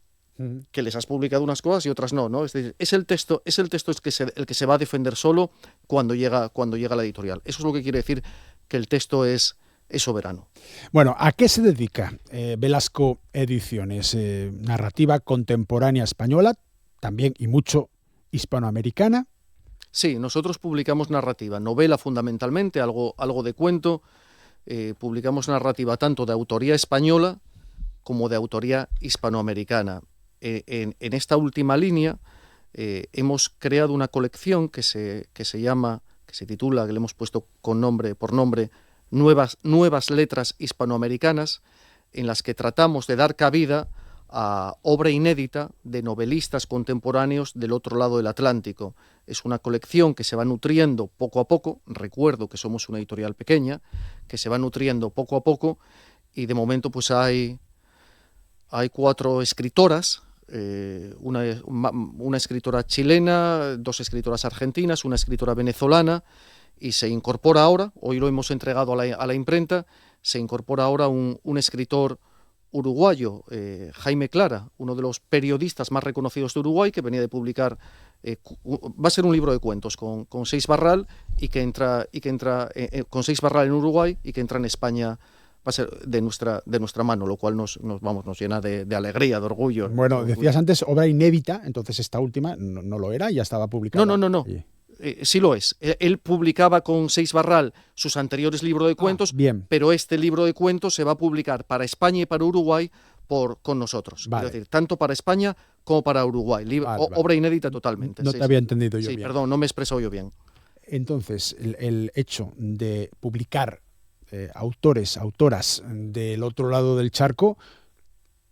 Speaker 8: que les has publicado unas cosas y otras no. Es decir, es el texto el que se va a defender solo cuando llega la editorial. Eso es lo que quiere decir que el texto es soberano.
Speaker 1: Bueno, ¿a qué se dedica Velasco Ediciones? Narrativa contemporánea española, también y mucho hispanoamericana.
Speaker 8: Sí, nosotros publicamos narrativa, novela fundamentalmente, algo de cuento. Publicamos narrativa tanto de autoría española como de autoría hispanoamericana. En esta última línea hemos creado una colección que se titula, que le hemos puesto por nombre Nuevas Letras Hispanoamericanas, en las que tratamos de dar cabida a obra inédita de novelistas contemporáneos del otro lado del Atlántico. Es una colección que se va nutriendo poco a poco. Recuerdo que somos una editorial pequeña, que se va nutriendo poco a poco, y de momento pues hay 4 escritoras, una escritora chilena, 2 escritoras argentinas, una escritora venezolana, y se incorpora ahora, hoy lo hemos entregado a la imprenta, se incorpora ahora un escritor uruguayo, Jaime Clara, uno de los periodistas más reconocidos de Uruguay, que venía de publicar, va a ser un libro de cuentos con Seix Barral, con Seix Barral en Uruguay, y que entra en España va a ser de nuestra mano, lo cual nos llena de alegría, de orgullo.
Speaker 1: Bueno, decías antes obra inédita, entonces esta última no lo era, ya estaba publicada.
Speaker 8: No. Sí lo es. Él publicaba con Seix Barral sus anteriores libros de cuentos,
Speaker 1: bien.
Speaker 8: pero este libro de cuentos se va a publicar para España y para Uruguay con nosotros.
Speaker 1: Vale.
Speaker 8: Es decir, tanto para España como para Uruguay. Obra inédita totalmente.
Speaker 1: No te había entendido yo
Speaker 8: bien.
Speaker 1: bien.
Speaker 8: Perdón, no me he expresado yo bien.
Speaker 1: Entonces, el hecho de publicar autores, autoras del otro lado del charco,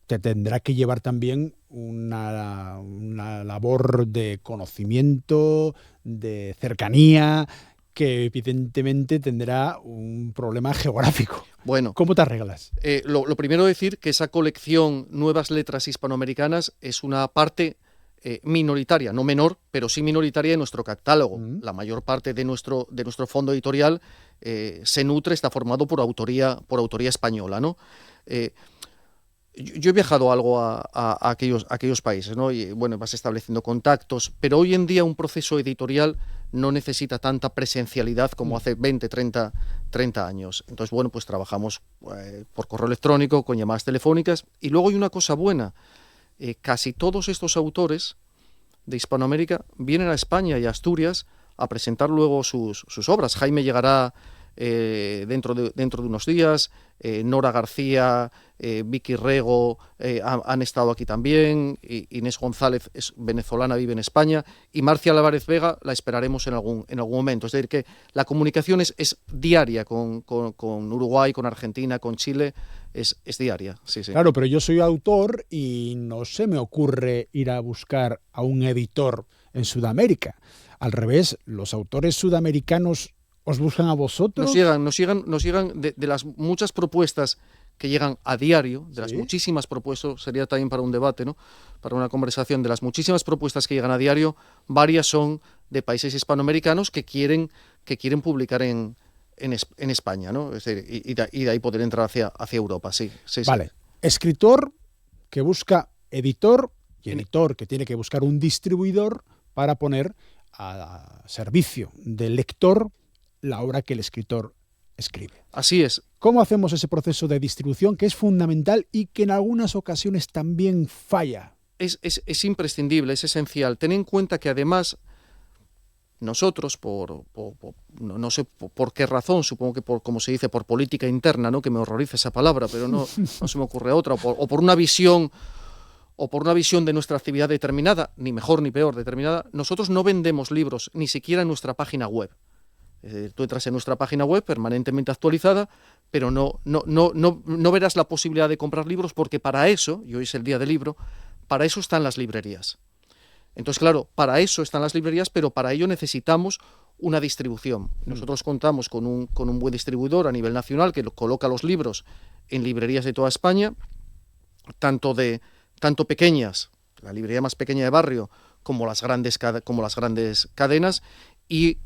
Speaker 1: te tendrá que llevar también una labor de conocimiento, de cercanía, que evidentemente tendrá un problema geográfico.
Speaker 8: Bueno,
Speaker 1: ¿cómo te arreglas?
Speaker 8: Lo primero decir que esa colección Nuevas Letras Hispanoamericanas es una parte minoritaria, no menor, pero sí minoritaria de nuestro catálogo. La mayor parte de nuestro fondo editorial se nutre, está formado por autoría española, ¿no? Yo he viajado algo a aquellos países, ¿no? Y bueno, vas estableciendo contactos, pero hoy en día un proceso editorial no necesita tanta presencialidad como hace 20, 30 años. Entonces, bueno, pues trabajamos por correo electrónico, con llamadas telefónicas, y luego hay una cosa buena. Casi todos estos autores de Hispanoamérica vienen a España y a Asturias a presentar luego sus obras. Jaime llegará dentro de unos días, Nora García, Vicky Rego han estado aquí también, Inés González es venezolana, vive en España, y Marcia Álvarez Vega la esperaremos en algún momento. Es decir, que la comunicación es diaria con Uruguay, con Argentina, con Chile, es diaria. Sí.
Speaker 1: Claro, pero yo soy autor y no se me ocurre ir a buscar a un editor en Sudamérica. Al revés, los autores sudamericanos ¿os buscan a vosotros?
Speaker 8: Nos llegan de las muchas propuestas que llegan a diario, de las muchísimas propuestas, sería también para un debate, ¿no? Para una conversación, de las muchísimas propuestas que llegan a diario, varias son de países hispanoamericanos que quieren publicar en España, ¿no? Es decir, y de ahí poder entrar hacia Europa, sí.
Speaker 1: Vale, escritor que busca editor y editor que tiene que buscar un distribuidor para poner a servicio del lector la obra que el escritor escribe.
Speaker 8: Así es.
Speaker 1: ¿Cómo hacemos ese proceso de distribución que es fundamental y que en algunas ocasiones también falla?
Speaker 8: Es imprescindible, es esencial. Ten en cuenta que además nosotros, no sé por qué razón, supongo que como se dice, por política interna, ¿no? Que me horroriza esa palabra, pero no se me ocurre otra, o por una visión de nuestra actividad determinada, ni mejor ni peor determinada, nosotros no vendemos libros ni siquiera en nuestra página web. Tú entras en nuestra página web permanentemente actualizada, pero no verás la posibilidad de comprar libros, porque para eso, y hoy es el día del libro, para eso están las librerías. Entonces, claro, para eso están las librerías, pero para ello necesitamos una distribución. Nosotros contamos con un buen distribuidor a nivel nacional que coloca los libros en librerías de toda España, tanto pequeñas, la librería más pequeña de barrio, como las grandes cadenas, y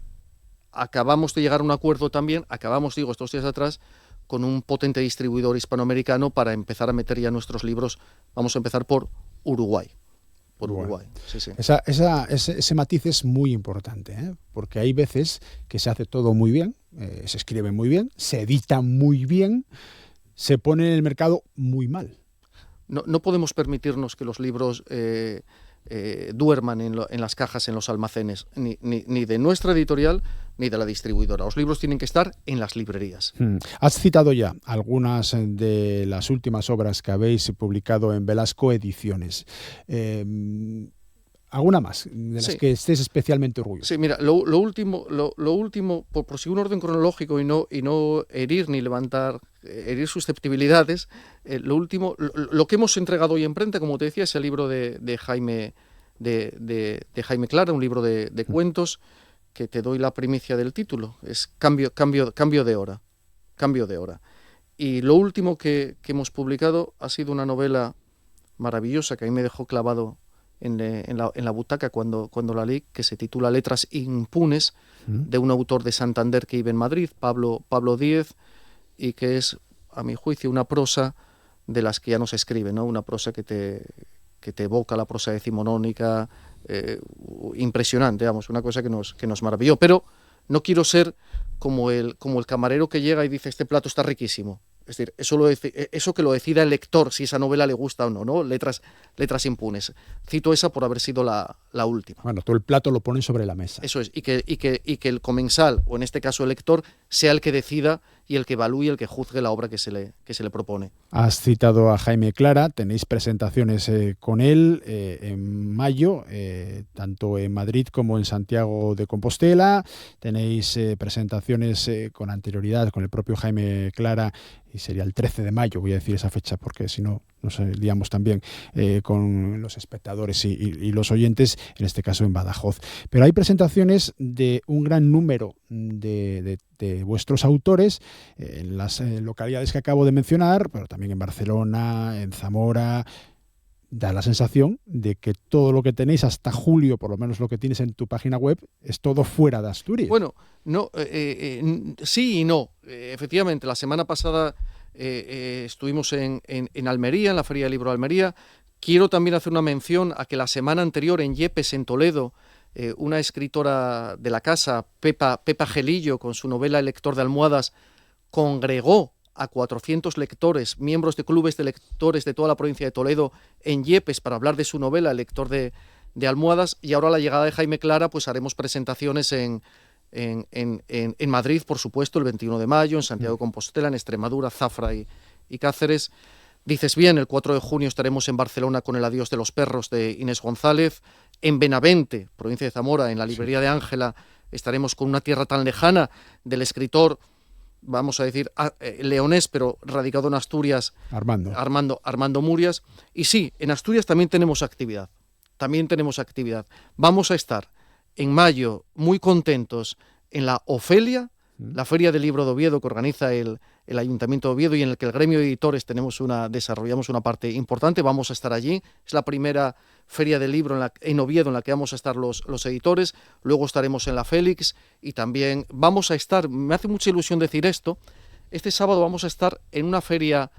Speaker 8: acabamos de llegar a un acuerdo también, estos días atrás, con un potente distribuidor hispanoamericano para empezar a meter ya nuestros libros. Vamos a empezar por Uruguay. Uruguay. Sí.
Speaker 1: Ese matiz es muy importante, ¿eh? Porque hay veces que se hace todo muy bien, se escribe muy bien, se edita muy bien, se pone en el mercado muy mal.
Speaker 8: No podemos permitirnos que los libros duerman en las cajas, en los almacenes, ni de nuestra editorial ni de la distribuidora. Los libros tienen que estar en las librerías.
Speaker 1: Has citado ya algunas de las últimas obras que habéis publicado en Velasco Ediciones. ¿Alguna más de las que estés especialmente orgulloso?
Speaker 8: Sí, mira, lo último, por seguir un orden cronológico y no herir ni herir susceptibilidades, lo que hemos entregado hoy en prenda, como te decía, es el libro de Jaime Clara, un libro de cuentos, que te doy la primicia del título, es Cambio de hora. Y lo último que hemos publicado ha sido una novela maravillosa que a mí me dejó clavado en la butaca cuando la leí, que se titula Letras impunes, de un autor de Santander que vive en Madrid, Pablo Díez, y que es, a mi juicio, una prosa de las que ya no se escribe, ¿no? Una prosa que te evoca la prosa decimonónica, impresionante, una cosa que nos maravilló. Pero no quiero ser como el camarero que llega y dice: este plato está riquísimo. Es decir, eso que lo decida el lector, si esa novela le gusta o no, ¿no? Letras impunes. Cito esa por haber sido la última.
Speaker 1: Bueno, todo el plato lo ponen sobre la mesa.
Speaker 8: Eso es, y que el comensal, o en este caso el lector, sea el que decida y el que evalúe y el que juzgue la obra que se le propone.
Speaker 1: Has citado a Jaime Clara, tenéis presentaciones con él en mayo, tanto en Madrid como en Santiago de Compostela. Tenéis presentaciones con anterioridad con el propio Jaime Clara, y sería el 13 de mayo, voy a decir esa fecha porque si no nos liamos también con los espectadores y los oyentes, en este caso en Badajoz. Pero hay presentaciones de un gran número de vuestros autores en las localidades que acabo de mencionar, pero también en Barcelona, en Zamora. Da la sensación de que todo lo que tenéis hasta julio, por lo menos lo que tienes en tu página web, es todo fuera de Asturias.
Speaker 8: Bueno, no, sí y no. Efectivamente, la semana pasada estuvimos en Almería, en la Feria del Libro de Almería. Quiero también hacer una mención a que la semana anterior en Yepes, en Toledo, una escritora de la casa, Pepa Gelillo, con su novela El lector de almohadas, congregó a 400 lectores, miembros de clubes de lectores de toda la provincia de Toledo en Yepes para hablar de su novela El lector de almohadas, y ahora a la llegada de Jaime Clara pues haremos presentaciones en Madrid, por supuesto, el 21 de mayo, en Santiago de Compostela, en Extremadura, Zafra y Cáceres. Dices bien, el 4 de junio estaremos en Barcelona con El adiós de los perros de Inés González, en Benavente, provincia de Zamora, en la librería de Ángela, estaremos con Una tierra tan lejana del escritor, vamos a decir, leonés, pero radicado en Asturias, Armando Murias. Y sí, en Asturias también tenemos actividad. Vamos a estar en mayo muy contentos en la Ofelia, la Feria del Libro de Oviedo que organiza el Ayuntamiento de Oviedo y en el que el gremio de editores desarrollamos una parte importante. Vamos a estar allí. Es la primera Feria del Libro en Oviedo en la que vamos a estar los editores. Luego estaremos en la Félix y también vamos a estar, me hace mucha ilusión decir esto, este sábado vamos a estar en una feria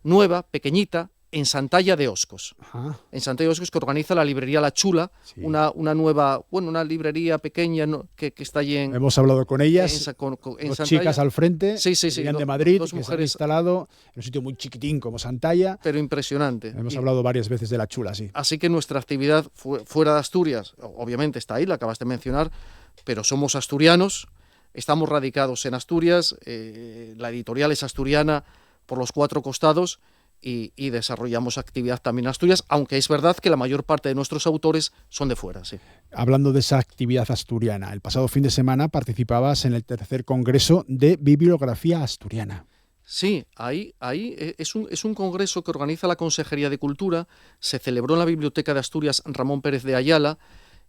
Speaker 8: nueva, pequeñita, en Santalla de Oscos.
Speaker 1: Ajá.
Speaker 8: En Santalla de Oscos, que organiza la librería La Chula, sí. una nueva, una librería pequeña, ¿no? que está allí en...
Speaker 1: Hemos hablado con ellas,
Speaker 8: en
Speaker 1: dos
Speaker 8: Santalla.
Speaker 1: Chicas al frente,
Speaker 8: sí,
Speaker 1: venían de Madrid,
Speaker 8: dos
Speaker 1: que
Speaker 8: mujeres,
Speaker 1: se han instalado en un sitio muy chiquitín como Santalla.
Speaker 8: Pero impresionante.
Speaker 1: Hemos hablado varias veces de La Chula, sí.
Speaker 8: Así que nuestra actividad fuera de Asturias, obviamente está ahí, la acabas de mencionar, pero somos asturianos, estamos radicados en Asturias, la editorial es asturiana por los 4 costados, y desarrollamos actividad también en Asturias, aunque es verdad que la mayor parte de nuestros autores son de fuera, sí.
Speaker 1: Hablando de esa actividad asturiana, el pasado fin de semana participabas en el 3er Congreso de Bibliografía Asturiana.
Speaker 8: Sí, ahí es un congreso que organiza la Consejería de Cultura, se celebró en la Biblioteca de Asturias Ramón Pérez de Ayala,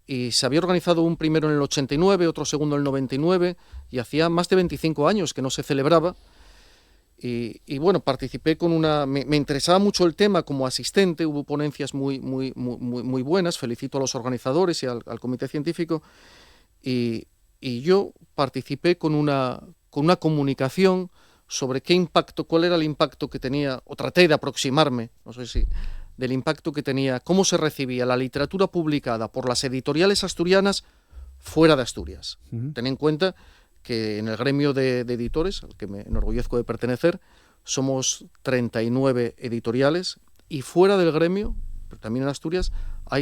Speaker 8: y se había organizado un primero en el 89, otro segundo en el 99, y hacía más de 25 años que no se celebraba. Y bueno, participé me interesaba mucho el tema como asistente, hubo ponencias muy buenas, felicito a los organizadores y al comité científico, y yo participé con una comunicación sobre cuál era el impacto que tenía, o traté de aproximarme, no sé si, del impacto que tenía, cómo se recibía la literatura publicada por las editoriales asturianas fuera de Asturias. Ten en cuenta que en el gremio de editores, al que me enorgullezco de pertenecer, somos 39 editoriales, y fuera del gremio, pero también en Asturias,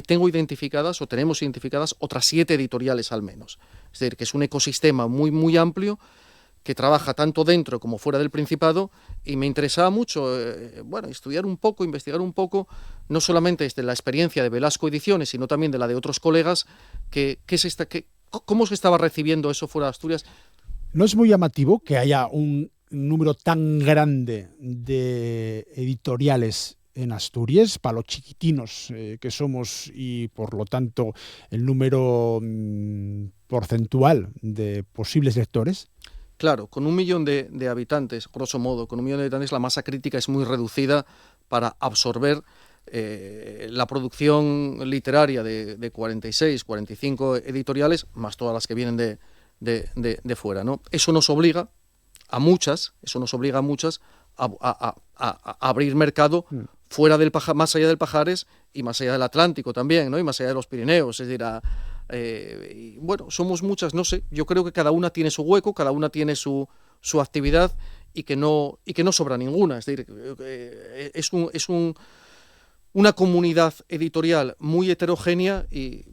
Speaker 8: tenemos identificadas otras 7 editoriales al menos. Es decir, que es un ecosistema muy amplio que trabaja tanto dentro como fuera del Principado, y me interesaba mucho estudiar un poco, investigar un poco, no solamente desde la experiencia de Velasco Ediciones, sino también de la de otros colegas, cómo se estaba recibiendo eso fuera de Asturias.
Speaker 1: ¿No es muy llamativo que haya un número tan grande de editoriales en Asturias, para los chiquitinos que somos, y por lo tanto el número porcentual de posibles lectores?
Speaker 8: Claro, con 1 millón de habitantes, grosso modo, con 1 millón de habitantes la masa crítica es muy reducida para absorber la producción literaria de 46, 45 editoriales, más todas las que vienen de fuera, ¿no? Eso nos obliga a muchas a abrir mercado fuera del más allá del Pajares y más allá del Atlántico también, ¿no? Y más allá de los Pirineos, es decir, somos muchas, no sé, yo creo que cada una tiene su hueco, cada una tiene su actividad, y que no sobra ninguna. Es decir, es una comunidad editorial muy heterogénea y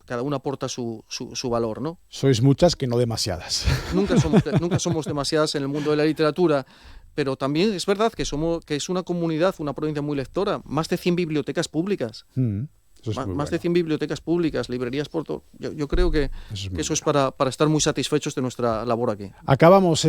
Speaker 8: cada una aporta su valor, ¿no?
Speaker 1: Sois muchas que no demasiadas.
Speaker 8: Nunca somos demasiadas en el mundo de la literatura, pero también es verdad que es una comunidad, una provincia muy lectora, más de 100 bibliotecas públicas. Más de 100 bibliotecas públicas, librerías por todo. Yo creo que eso es para estar muy satisfechos de nuestra labor aquí.
Speaker 1: Acabamos,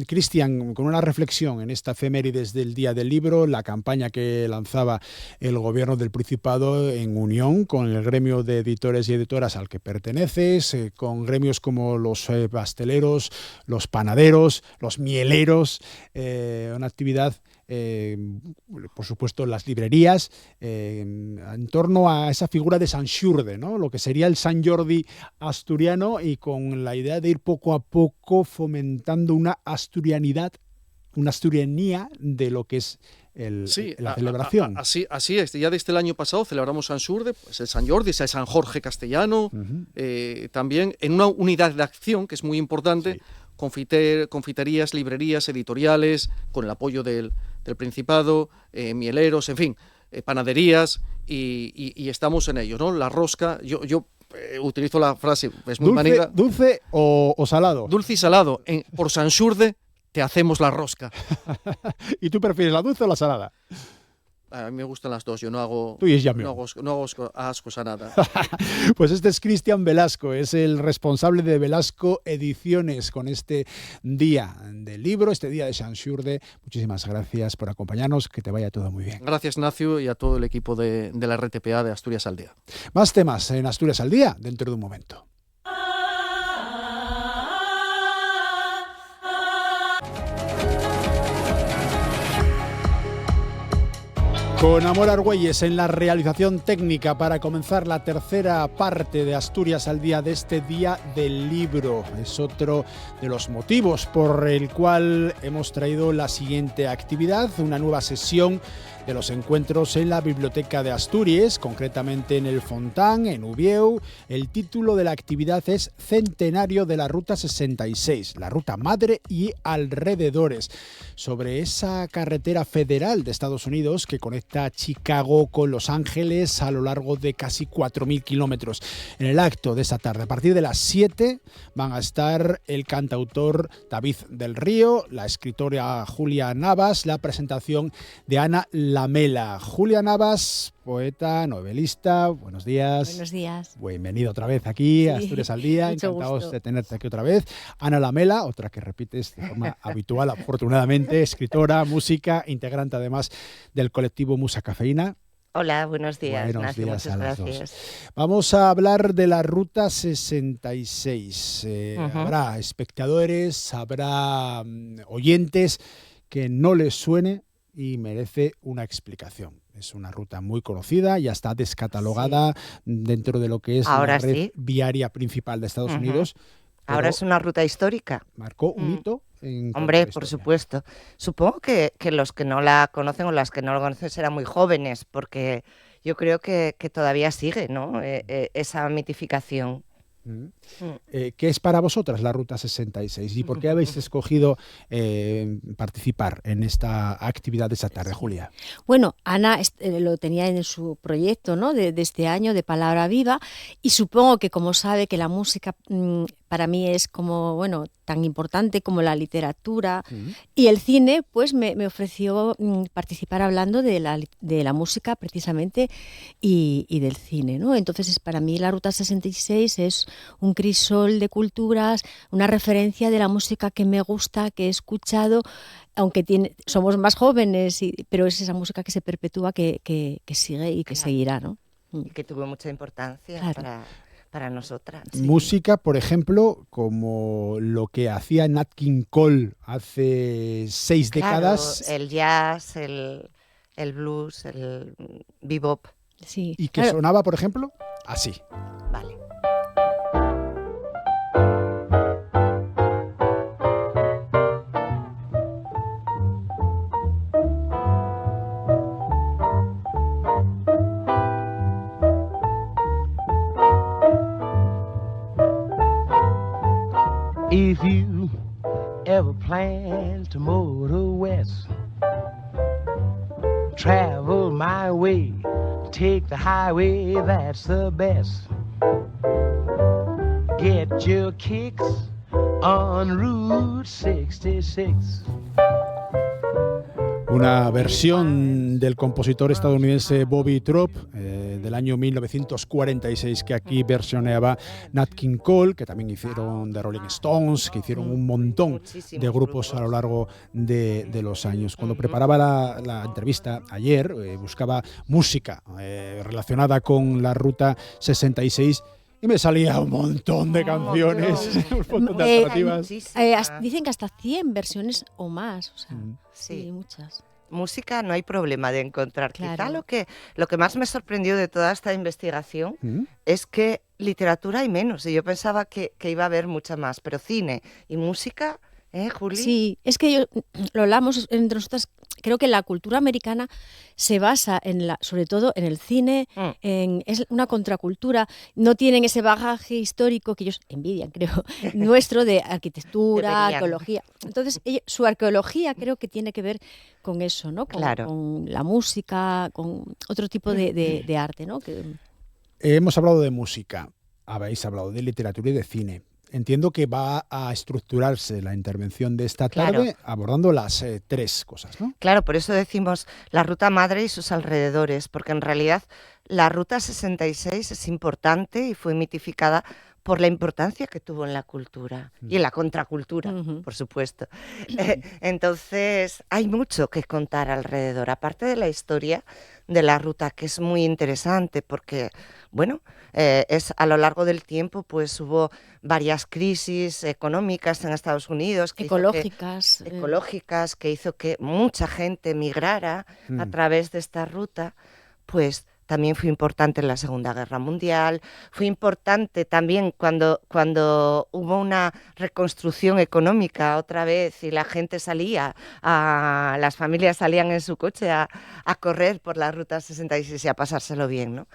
Speaker 1: Cristian, con una reflexión en esta efemérides del Día del Libro, la campaña que lanzaba el Gobierno del Principado en unión con el gremio de editores y editoras al que perteneces, con gremios como los pasteleros, los panaderos, los mieleros, una actividad por supuesto las librerías, en torno a esa figura de Sant Xurde, ¿no? Lo que sería el Sant Jordi asturiano, y con la idea de ir poco a poco fomentando una asturianidad, una asturianía de lo que es la celebración.
Speaker 8: Así es. Ya desde el año pasado celebramos Sant Xurde, pues el Sant Jordi, el San Jorge castellano, también en una unidad de acción que es muy importante. Sí. Confiterías, librerías, editoriales, con el apoyo del Principado, mieleros, en fin, panaderías, y estamos en ello, ¿no? La rosca, yo utilizo la frase, es muy manera.
Speaker 1: ¿Dulce o salado?
Speaker 8: Dulce y salado. Por Sant Xurde te hacemos la rosca.
Speaker 1: ¿Y tú prefieres la dulce o la salada?
Speaker 8: A mí me gustan las dos, yo no hago ascos a nada.
Speaker 1: Pues este es Cristian Velasco, es el responsable de Velasco Ediciones con este Día del Libro, este Día de Sant Xurde. Muchísimas gracias por acompañarnos, que te vaya todo muy bien.
Speaker 8: Gracias, Nacio, y a todo el equipo de la RTPA de Asturias al Día.
Speaker 1: Más temas en Asturias al Día dentro de un momento. Con Amor Argüelles en la realización técnica para comenzar la tercera parte de Asturias al Día de este Día del Libro. Es otro de los motivos por el cual hemos traído la siguiente actividad, una nueva sesión de los encuentros en la Biblioteca de Asturias, concretamente en el Fontán, en Ubieu. El título de la actividad es Centenario de la Ruta 66, la ruta madre y alrededores, sobre esa carretera federal de Estados Unidos que conecta Chicago con Los Ángeles a lo largo de casi 4.000 kilómetros. En el acto de esta tarde, a partir de las 7, van a estar el cantautor David del Río, la escritora Julia Navas, la presentación de Ana Lamela. Julia Navas, poeta, novelista, buenos días.
Speaker 9: Buenos días.
Speaker 1: Bienvenido otra vez aquí a Asturias al Día, encantados de tenerte aquí otra vez. Ana Lamela, otra que repites de forma habitual, afortunadamente, escritora, música, integrante además del colectivo Musa Cafeína.
Speaker 9: Hola, buenos días.
Speaker 1: Buenos días,
Speaker 9: muchas gracias.
Speaker 1: Vamos a hablar de la Ruta 66. Habrá espectadores, habrá oyentes que no les suene y merece una explicación. Es una ruta muy conocida, ya está descatalogada dentro de lo que es la red viaria principal de Estados Unidos.
Speaker 9: Ahora es una ruta histórica.
Speaker 1: Marcó un hito.
Speaker 9: Hombre, por supuesto. Supongo que los que no la conocen o las que no la conocen serán muy jóvenes, porque yo creo que todavía sigue, ¿no? Esa mitificación.
Speaker 1: ¿Qué es para vosotras la Ruta 66 y por qué habéis escogido participar en esta actividad de esta tarde, Julia?
Speaker 10: Bueno, Ana lo tenía en su proyecto, ¿no? de este año de Palabra Viva, y supongo que como sabe que la música para mí es como, bueno, tan importante como la literatura y el cine, pues me ofreció participar hablando de la música precisamente y del cine, ¿no? Entonces para mí la Ruta 66 es un crisol de culturas, una referencia de la música que me gusta, que he escuchado, aunque somos más jóvenes, pero es esa música que se perpetúa, que sigue y que seguirá, ¿no?
Speaker 9: Y que tuvo mucha importancia para nosotras.
Speaker 1: Sí. Música, por ejemplo, como lo que hacía Nat King Cole hace 6 décadas.
Speaker 9: El jazz, el blues, el bebop.
Speaker 10: Sí.
Speaker 1: Y que sonaba, por ejemplo, así.
Speaker 9: Vale.
Speaker 11: If you ever planned to motor west. Travel my way, take the highway, that's the best. Get your kicks on Route 66.
Speaker 1: Una versión del compositor estadounidense Bobby Trop del año 1946 que aquí versioneaba Nat King Cole, que también hicieron The Rolling Stones, que hicieron un montón de grupos a lo largo de los años. Cuando preparaba la entrevista ayer, buscaba música relacionada con la Ruta 66 y me salía un montón de canciones, un montón de alternativas.
Speaker 10: Dicen que hasta 100 versiones o más, o sea, sí, muchas.
Speaker 9: Música no hay problema de encontrar.
Speaker 10: Claro.
Speaker 9: Quizá lo que más me sorprendió de toda esta investigación es que literatura hay menos, y yo pensaba que iba a haber mucha más, pero cine y música, Juli.
Speaker 10: Sí, es que lo hablamos entre nosotras. Creo que la cultura americana se basa sobre todo en el cine, es una contracultura. No tienen ese bagaje histórico que ellos envidian, creo, nuestro de arquitectura, arqueología. Entonces, su arqueología creo que tiene que ver con eso, ¿no? Con la música, con otro tipo de arte, ¿no?
Speaker 1: Hemos hablado de música, habéis hablado de literatura y de cine. Entiendo que va a estructurarse la intervención de esta tarde abordando las tres cosas, ¿no?
Speaker 9: Claro, por eso decimos la ruta madre y sus alrededores, porque en realidad la ruta 66 es importante y fue mitificada por la importancia que tuvo en la cultura y en la contracultura, por supuesto. Entonces, hay mucho que contar alrededor, aparte de la historia de la ruta, que es muy interesante porque, bueno, es a lo largo del tiempo pues hubo varias crisis económicas en Estados Unidos,
Speaker 10: ecológicas,
Speaker 9: que hizo que mucha gente migrara a través de esta ruta. Pues también fue importante en la Segunda Guerra Mundial, fue importante también cuando hubo una reconstrucción económica otra vez y la gente las familias salían en su coche a correr por la Ruta 66 y a pasárselo bien, ¿no?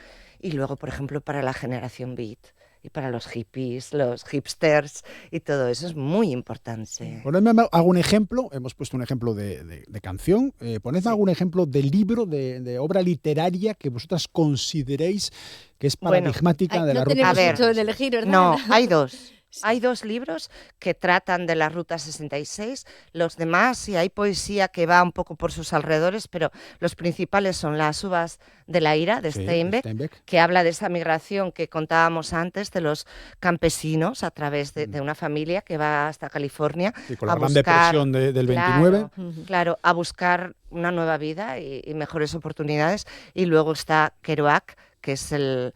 Speaker 9: Y luego, por ejemplo, para la generación Beat y para los hippies, los hipsters y todo eso es muy importante.
Speaker 1: Ponedme algún ejemplo, hemos puesto un ejemplo de canción, ponedme algún ejemplo de libro, de obra literaria que vosotras consideréis que es paradigmática de la ruta.
Speaker 10: No tenemos mucho de elegir, ¿verdad?
Speaker 9: No, hay dos. Hay dos libros que tratan de la Ruta 66, los demás, y hay poesía que va un poco por sus alrededores, pero los principales son Las uvas de la ira, de Steinbeck, que habla de esa migración que contábamos antes de los campesinos a través de una familia que va hasta California.
Speaker 1: Y con la Gran Depresión del 29.
Speaker 9: Claro, a buscar una nueva vida y mejores oportunidades. Y luego está Kerouac, que es el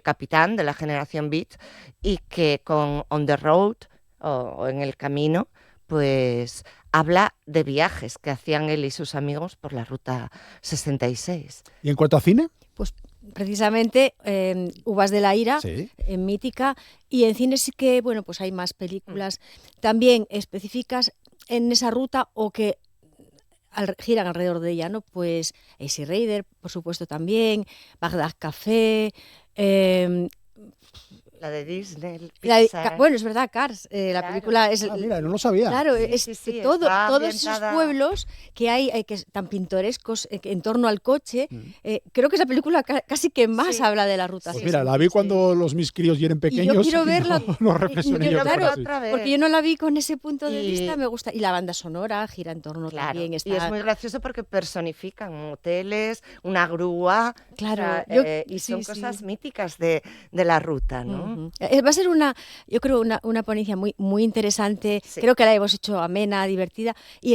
Speaker 9: capitán de la generación Beat, y que con On the Road, o en el camino, pues habla de viajes que hacían él y sus amigos por la Ruta 66.
Speaker 1: ¿Y en cuanto a cine?
Speaker 10: Pues precisamente Uvas de la ira, mítica, y en cine sí que, bueno, pues hay más películas también específicas en esa ruta o que giran alrededor de ella, ¿no? Pues Easy Rider, por supuesto, también, Bagdad Café,
Speaker 9: la de Disney,
Speaker 10: bueno, es verdad, Cars, la película es...
Speaker 1: mira, no lo sabía.
Speaker 10: Claro, todos esos pueblos que hay que tan pintorescos en torno al coche, creo que es la película casi que más habla de la ruta.
Speaker 1: Pues mira, la vi cuando mis críos eran pequeños.
Speaker 10: Y yo quiero verla.
Speaker 1: No reflexioné yo
Speaker 10: claro, porque yo no la vi con ese punto de vista, me gusta. Y la banda sonora gira en torno también.
Speaker 9: Y es muy gracioso porque personifican hoteles, una grúa, y son cosas míticas de la ruta, ¿no?
Speaker 10: Va a ser yo creo una ponencia muy, muy interesante. Creo que la hemos hecho amena, divertida y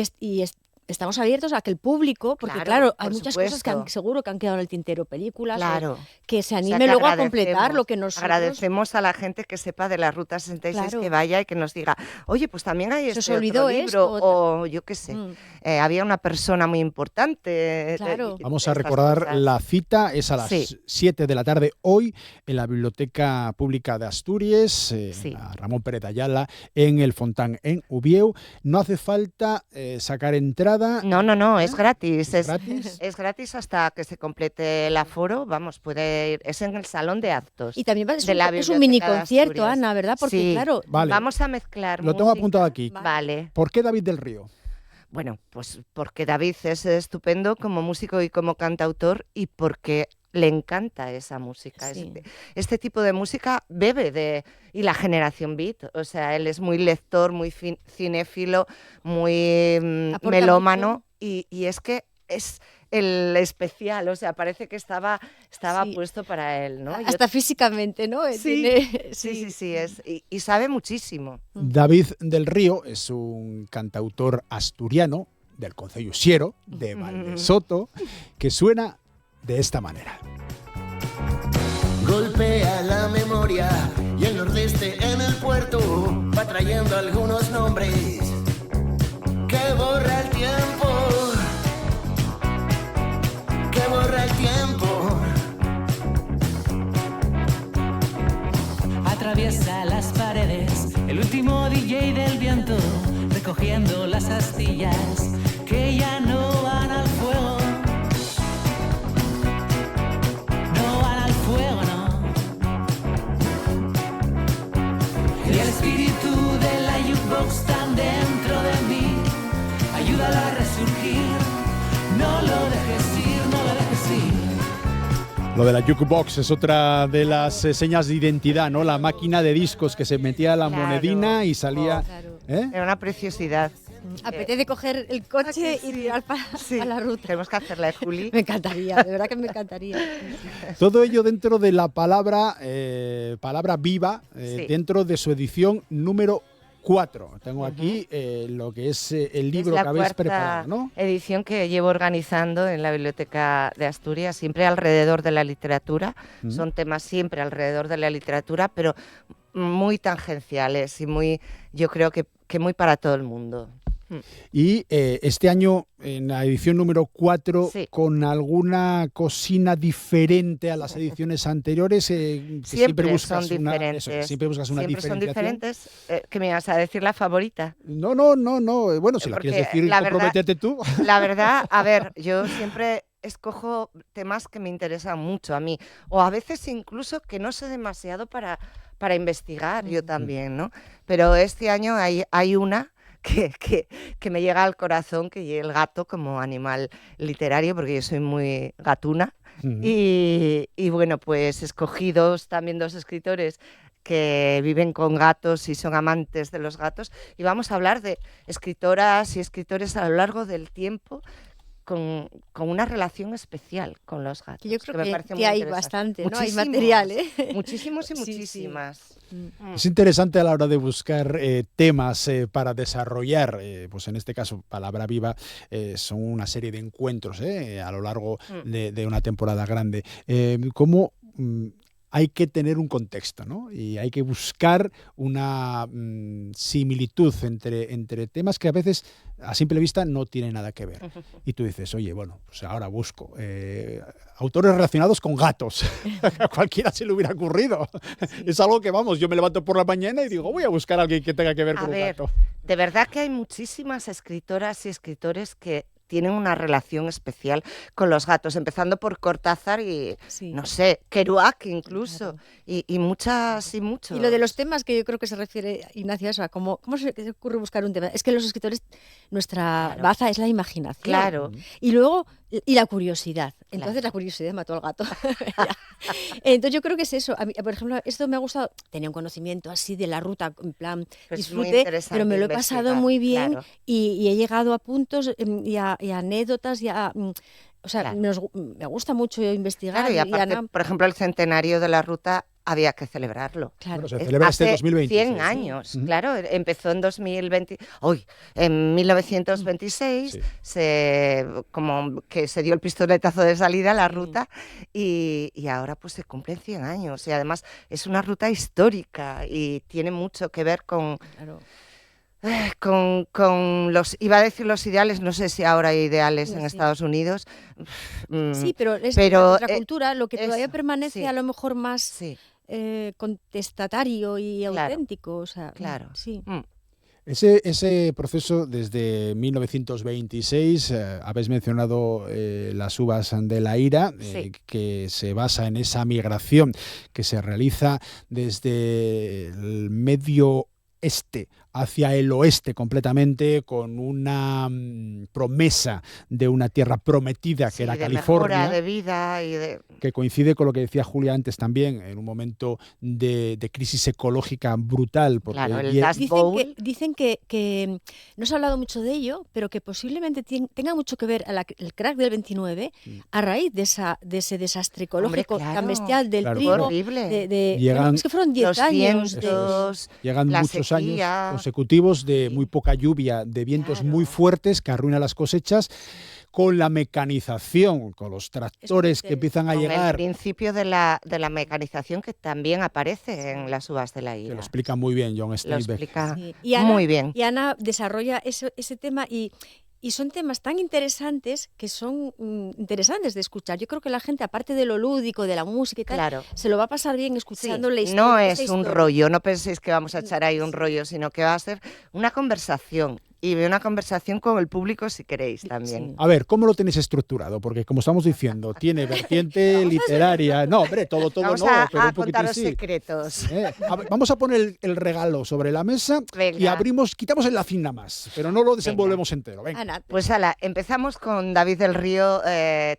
Speaker 10: estamos abiertos a que el público, porque claro hay muchas cosas que seguro que han quedado en el tintero, películas, que se anime luego a completar lo que nosotros...
Speaker 9: Agradecemos a la gente que sepa de la Ruta 66, que vaya y que nos diga, oye, pues también hay otro libro, o yo qué sé, había una persona muy importante.
Speaker 1: Vamos a recordar la cita, es a las 7 de la tarde hoy en la Biblioteca Pública de Asturias, a Ramón Pérez de Ayala, en el Fontán, en Ubieu. No hace falta sacar entrada, entrada.
Speaker 9: No, es gratis.
Speaker 1: ¿Es gratis?
Speaker 9: Es gratis hasta que se complete el aforo. Vamos, puede ir. Es en el salón de actos.
Speaker 10: Y también es
Speaker 9: de la
Speaker 10: un mini
Speaker 9: Biblioteca de
Speaker 10: concierto,
Speaker 9: Asturias.
Speaker 10: Ana, ¿verdad? Porque
Speaker 9: Sí.
Speaker 10: claro,
Speaker 1: Vale.
Speaker 9: Vamos a mezclar
Speaker 1: Lo tengo
Speaker 9: música.
Speaker 1: apuntado aquí.
Speaker 9: Vale.
Speaker 1: ¿Por qué David del Río?
Speaker 9: Bueno, pues porque David es estupendo como músico y como cantautor y porque le encanta esa música.
Speaker 10: Sí.
Speaker 9: Este tipo de música bebe de... Y la generación beat, o sea, él es muy lector, muy cinéfilo, muy
Speaker 10: Aporta
Speaker 9: melómano y es que es el especial, o sea, parece que estaba
Speaker 10: Sí.
Speaker 9: puesto para él, ¿no?
Speaker 10: hasta físicamente, ¿no?
Speaker 9: Sí,
Speaker 10: Tiene-
Speaker 9: sí, y sabe muchísimo.
Speaker 1: David del Río es un cantautor asturiano del concello Xiero, de Valdesoto, que suena de esta manera.
Speaker 12: Golpea la memoria y el nordeste en el puerto va trayendo algunos nombres que borra el tiempo, que borra el tiempo.
Speaker 13: Atraviesa las paredes el último DJ del viento, recogiendo las astillas que ya no van al fuego. No van al fuego, no. Y el espíritu de la jukebox tan dentro de mí, ayúdala a resurgir. No lo dejes ir, no lo dejes ir.
Speaker 1: Lo de la jukebox es otra de las señas de identidad, ¿no? La máquina de discos que se metía la
Speaker 9: Claro.
Speaker 1: monedina y salía.
Speaker 10: Claro.
Speaker 1: ¿Eh?
Speaker 9: Era una preciosidad.
Speaker 10: Apetece coger el coche y ir a la ruta.
Speaker 9: Tenemos que hacerla de Juli.
Speaker 10: Me encantaría, de verdad que me encantaría.
Speaker 1: Todo ello dentro de la palabra viva,
Speaker 9: Sí.
Speaker 1: dentro de su edición número 4. Tengo aquí lo que es el libro
Speaker 9: Es la
Speaker 1: que habéis
Speaker 9: cuarta
Speaker 1: preparado, ¿no?
Speaker 9: edición que llevo organizando en la Biblioteca de Asturias, siempre alrededor de la literatura. Son temas siempre alrededor de la literatura, pero muy tangenciales y muy, yo creo que muy para todo el mundo.
Speaker 1: Y este año, en la edición número 4,
Speaker 9: Sí.
Speaker 1: con alguna cosina diferente a las ediciones anteriores, que
Speaker 9: Siempre
Speaker 1: buscas
Speaker 9: son
Speaker 1: una,
Speaker 9: diferentes.
Speaker 1: eso, siempre buscas una
Speaker 9: Siempre son
Speaker 1: diferenciación.
Speaker 9: diferentes. ¿Qué me ibas a decir la favorita?
Speaker 1: No. Bueno, si la
Speaker 9: Porque
Speaker 1: quieres decir,
Speaker 9: la verdad-
Speaker 1: comprométete tú.
Speaker 9: La verdad, a ver, yo siempre escojo temas que me interesan mucho a mí, o a veces incluso que no sé demasiado para investigar yo también, ¿no? Pero este año hay una que me llega al corazón, que es el gato como animal literario, porque yo soy muy gatuna. Y bueno, pues escogí también dos escritores que viven con gatos y son amantes de los gatos, y vamos a hablar de escritoras y escritores a lo largo del tiempo con una relación especial con los gatos.
Speaker 10: Que yo creo
Speaker 9: me
Speaker 10: que
Speaker 9: parece muy
Speaker 10: hay
Speaker 9: interesante.
Speaker 10: bastante, ¿no? Hay
Speaker 9: Muchísimos,
Speaker 10: material, ¿eh?
Speaker 9: Muchísimos y
Speaker 10: Sí, sí.
Speaker 9: muchísimas.
Speaker 1: Es interesante a la hora de buscar temas para desarrollar, pues en este caso, Palabra Viva, son una serie de encuentros a lo largo de una temporada grande. ¿Cómo hay que tener un contexto, ¿no? Y hay que buscar una similitud entre temas que a veces a simple vista no tienen nada que ver. Y tú dices, oye, bueno, pues ahora busco autores relacionados con gatos. A cualquiera se le hubiera ocurrido. Es algo que, vamos, yo me levanto por la mañana y digo, voy a buscar a alguien que tenga que ver con un gato.
Speaker 9: De verdad que hay muchísimas escritoras y escritores que tienen una relación especial con los gatos, empezando por Cortázar y, no sé, Kerouac incluso, y muchas y muchos.
Speaker 10: Y lo de los temas, que yo creo que se refiere Ignacio a eso, ¿cómo se te ocurre buscar un tema? Es que los escritores, nuestra baza es la imaginación.
Speaker 9: Claro.
Speaker 10: Y luego, y la curiosidad. Entonces la curiosidad mató al gato. Entonces yo creo que es eso. A mí, por ejemplo, esto me ha gustado, tenía un conocimiento así de la ruta, en plan,
Speaker 9: Pues es muy
Speaker 10: disfrute,
Speaker 9: interesante
Speaker 10: pero me lo he pasado
Speaker 9: investigar,
Speaker 10: muy bien,
Speaker 9: claro.
Speaker 10: y he llegado a puntos y a anécdotas y a... O sea, me gusta mucho investigar.
Speaker 9: Claro, y aparte,
Speaker 10: Ana,
Speaker 9: por ejemplo, el centenario de la ruta había que celebrarlo.
Speaker 10: Claro.
Speaker 1: Bueno, se celebra
Speaker 9: Hace
Speaker 1: este 2026.
Speaker 9: 100 años, claro, empezó en 1926, como que se dio el pistoletazo de salida a la ruta y ahora pues se cumplen 100 años, y además es una ruta histórica y tiene mucho que ver con...
Speaker 10: Claro.
Speaker 9: Con los, iba a decir los ideales, no sé si ahora hay ideales
Speaker 10: Sí,
Speaker 9: en
Speaker 10: sí.
Speaker 9: Estados Unidos.
Speaker 10: Sí, pero es
Speaker 9: pero,
Speaker 10: nuestra cultura, lo que todavía
Speaker 9: eso,
Speaker 10: permanece
Speaker 9: sí.
Speaker 10: a lo mejor más contestatario y
Speaker 9: Claro,
Speaker 10: auténtico. O sea,
Speaker 9: claro.
Speaker 10: sí.
Speaker 1: Ese proceso desde 1926, habéis mencionado las uvas de la ira, que se basa en esa migración que se realiza desde el medio este hacia el oeste completamente, con una promesa de una tierra prometida que era California,
Speaker 9: mejora de vida
Speaker 1: que coincide con lo que decía Julia antes también, en un momento de crisis ecológica brutal. Porque
Speaker 9: claro,
Speaker 10: dicen que no se ha hablado mucho de ello, pero que posiblemente tenga mucho que ver el crack del 29 a raíz de ese desastre ecológico tan bestial del trigo.
Speaker 9: Horrible.
Speaker 10: Es que fueron 10 años.
Speaker 1: Llegan muchos años consecutivos de muy poca lluvia, de vientos muy fuertes que arruinan las cosechas, con la mecanización, con los tractores que empiezan a llegar.
Speaker 9: El principio de la mecanización que también aparece en las uvas de la ira.
Speaker 1: Que lo explica muy bien John Steinbeck.
Speaker 9: Lo explica
Speaker 10: muy
Speaker 9: bien.
Speaker 10: Y Ana desarrolla ese tema y son temas tan interesantes que son interesantes de escuchar. Yo creo que la gente, aparte de lo lúdico, de la música y tal, se lo va a pasar bien escuchando la historia.
Speaker 9: No es un rollo, no penséis que vamos a echar ahí un rollo, sino que va a ser una conversación. Y una conversación con el público si queréis también.
Speaker 1: Sí. A ver, ¿cómo lo tenéis estructurado? Porque como estamos diciendo, tiene vertiente literaria. No, hombre, todo
Speaker 9: vamos
Speaker 1: no.
Speaker 9: Pero
Speaker 1: un
Speaker 9: contaros
Speaker 1: sí.
Speaker 9: Secretos.
Speaker 1: Vamos a poner el regalo sobre la mesa. Venga. Y quitamos el lacín nada más, pero no lo desenvolvemos entero. Venga.
Speaker 9: Ana, pues empezamos con David del Río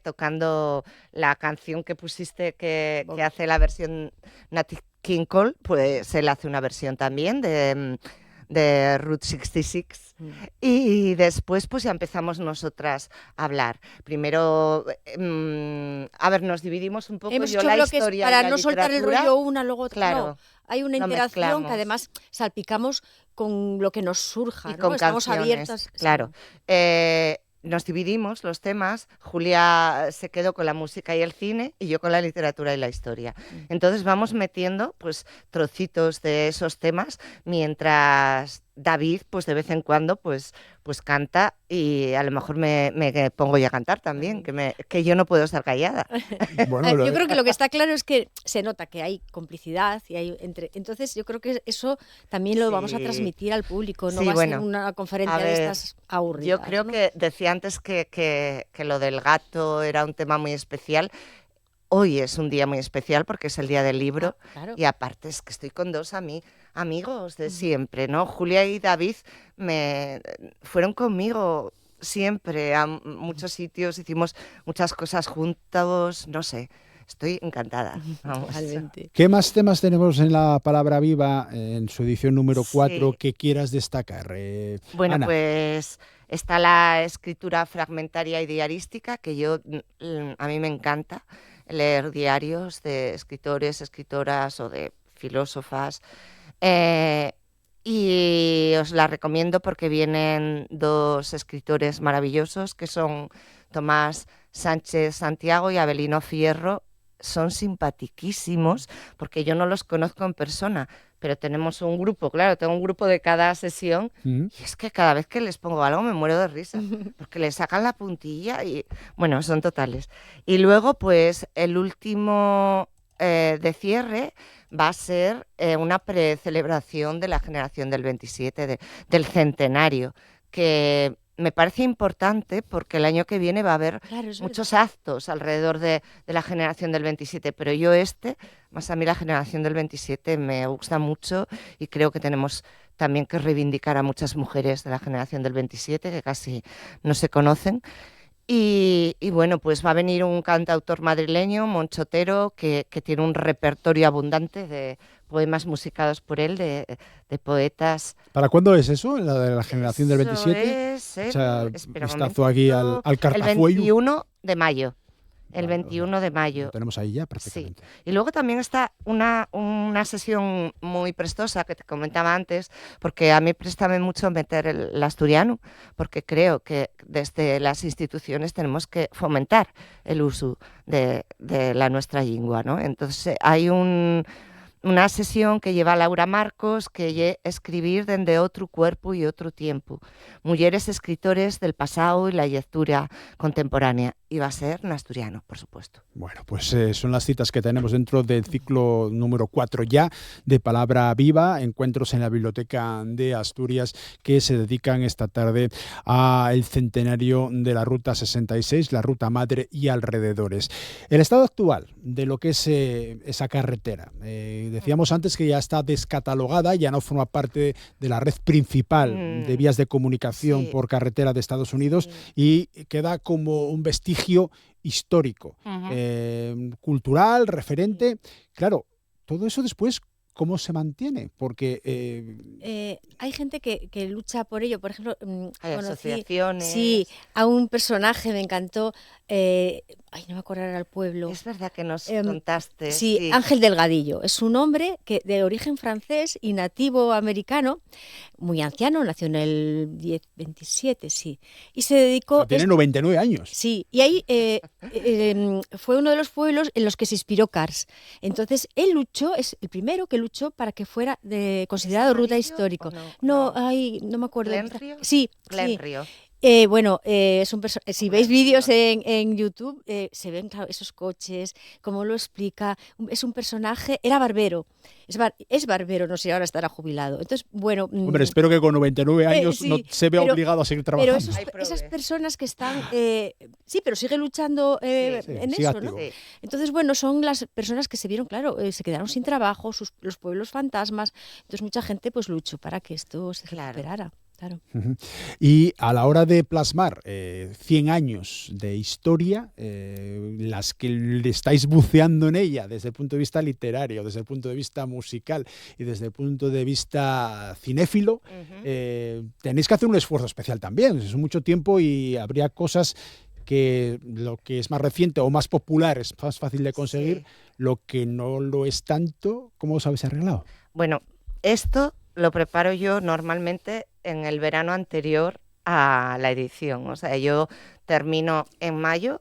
Speaker 9: tocando la canción que pusiste que hace la versión Nat King Cole, pues él hace una versión también de Route 66 y después pues ya empezamos nosotras a hablar. Primero, nos dividimos un poco.
Speaker 10: Hemos
Speaker 9: yo
Speaker 10: hecho
Speaker 9: la
Speaker 10: bloques
Speaker 9: historia
Speaker 10: para
Speaker 9: y la
Speaker 10: no soltar el rollo una luego otra.
Speaker 9: Claro,
Speaker 10: no, hay una interacción que además salpicamos con lo que nos surja,
Speaker 9: y con
Speaker 10: estamos
Speaker 9: canciones,
Speaker 10: abiertas.
Speaker 9: claro. Nos dividimos los temas. Julia se quedó con la música y el cine y yo con la literatura y la historia. Entonces vamos metiendo pues trocitos de esos temas mientras David pues de vez en cuando pues canta y a lo mejor me pongo yo a cantar también, que yo no puedo estar callada.
Speaker 10: Bueno, yo creo que lo que está claro es que se nota que hay complicidad y entonces yo creo que eso también lo vamos a transmitir al público, no va a ser una conferencia de estas aburridas.
Speaker 9: Yo creo que decía antes que lo del gato era un tema muy especial. Hoy es un día muy especial porque es el día del libro y aparte es que estoy con dos amigos de siempre, ¿no? Julia y David fueron conmigo siempre a muchos sitios, hicimos muchas cosas juntos, no sé. Estoy encantada.
Speaker 1: ¿Qué más temas tenemos en La Palabra Viva, en su edición número 4, que quieras destacar?
Speaker 9: Bueno,
Speaker 1: Ana.
Speaker 9: Pues está la escritura fragmentaria y diarística, que a mí me encanta leer diarios de escritores, escritoras o de filósofas. Y os la recomiendo porque vienen dos escritores maravillosos que son Tomás Sánchez Santiago y Avelino Fierro. Son simpatiquísimos porque yo no los conozco en persona, pero tenemos un grupo, tengo un grupo de cada sesión y es que cada vez que les pongo algo me muero de risa porque les sacan la puntilla y bueno, son totales. Y luego pues el último de cierre va a ser una precelebración de la generación del 27, del centenario, que me parece importante porque el año que viene va a haber muchos actos alrededor de la generación del 27, pero más a mí la generación del 27 me gusta mucho y creo que tenemos también que reivindicar a muchas mujeres de la generación del 27 que casi no se conocen. Y bueno, pues va a venir un cantautor madrileño, Moncho Otero, que tiene un repertorio abundante de poemas musicados por él, de poetas.
Speaker 1: ¿Para cuándo es eso, la de la generación del 27? Vistazo aquí al Cartafuello.
Speaker 9: El 21 de mayo. El 21 de mayo.
Speaker 1: Lo tenemos ahí ya perfectamente.
Speaker 9: Sí. Y luego también está una sesión muy prestosa que te comentaba antes, porque a mí préstame mucho meter el asturiano, porque creo que desde las instituciones tenemos que fomentar el uso de la nuestra lengua, ¿no? Entonces hay una sesión que lleva Laura Marcos, que lle escribir dende otro cuerpo y otro tiempo. Mujeres escritores del pasado y la lectura contemporánea. y va a ser en asturiano, por supuesto.
Speaker 1: Bueno, pues son las citas que tenemos dentro del ciclo número 4 ya de Palabra Viva, encuentros en la Biblioteca de Asturias que se dedican esta tarde al centenario de la Ruta 66, la Ruta Madre y alrededores. El estado actual de lo que es esa carretera. Decíamos antes que ya está descatalogada, ya no forma parte de la red principal de vías de comunicación por carretera de Estados Unidos y queda como un vestigio histórico, cultural, referente. Claro, todo eso después, ¿cómo se mantiene? Porque
Speaker 10: hay gente que lucha por ello. Por ejemplo,
Speaker 9: hay asociaciones.
Speaker 10: Sí, a un personaje me encantó. No me acuerdo ahora el pueblo.
Speaker 9: Es verdad que nos contaste.
Speaker 10: Sí, Ángel Delgadillo. Es un hombre que de origen francés y nativo americano, muy anciano, nació en el 27, sí. Y se dedicó...
Speaker 1: Tiene 99 años.
Speaker 10: Sí, y ahí fue uno de los pueblos en los que se inspiró Cars. Entonces, él luchó, es el primero que luchó para que fuera considerado ruta histórica. No me acuerdo.
Speaker 9: ¿Glenrío?
Speaker 10: Sí,
Speaker 9: Glenrío.
Speaker 10: Es un si veis vídeos en YouTube, se ven, claro, esos coches, cómo lo explica. Es un personaje, era barbero, es barbero, no sé, ahora estará jubilado. Entonces, bueno...
Speaker 1: Hombre, espero que con 99 años no se vea obligado a seguir trabajando.
Speaker 10: Pero esas personas que están... pero sigue luchando en eso, activo, ¿no? Sí. Entonces, bueno, son las personas que se vieron, claro, se quedaron sin trabajo, los pueblos fantasmas. Entonces, mucha gente pues luchó para que esto se recuperara. Claro.
Speaker 1: Y a la hora de plasmar 100 años de historia, las que le estáis buceando en ella desde el punto de vista literario, desde el punto de vista musical y desde el punto de vista cinéfilo, tenéis que hacer un esfuerzo especial también. Es mucho tiempo y habría cosas que lo que es más reciente o más popular es más fácil de conseguir, lo que no lo es tanto, ¿cómo os habéis arreglado?
Speaker 9: Bueno, esto lo preparo yo normalmente en el verano anterior a la edición. O sea, yo termino en mayo,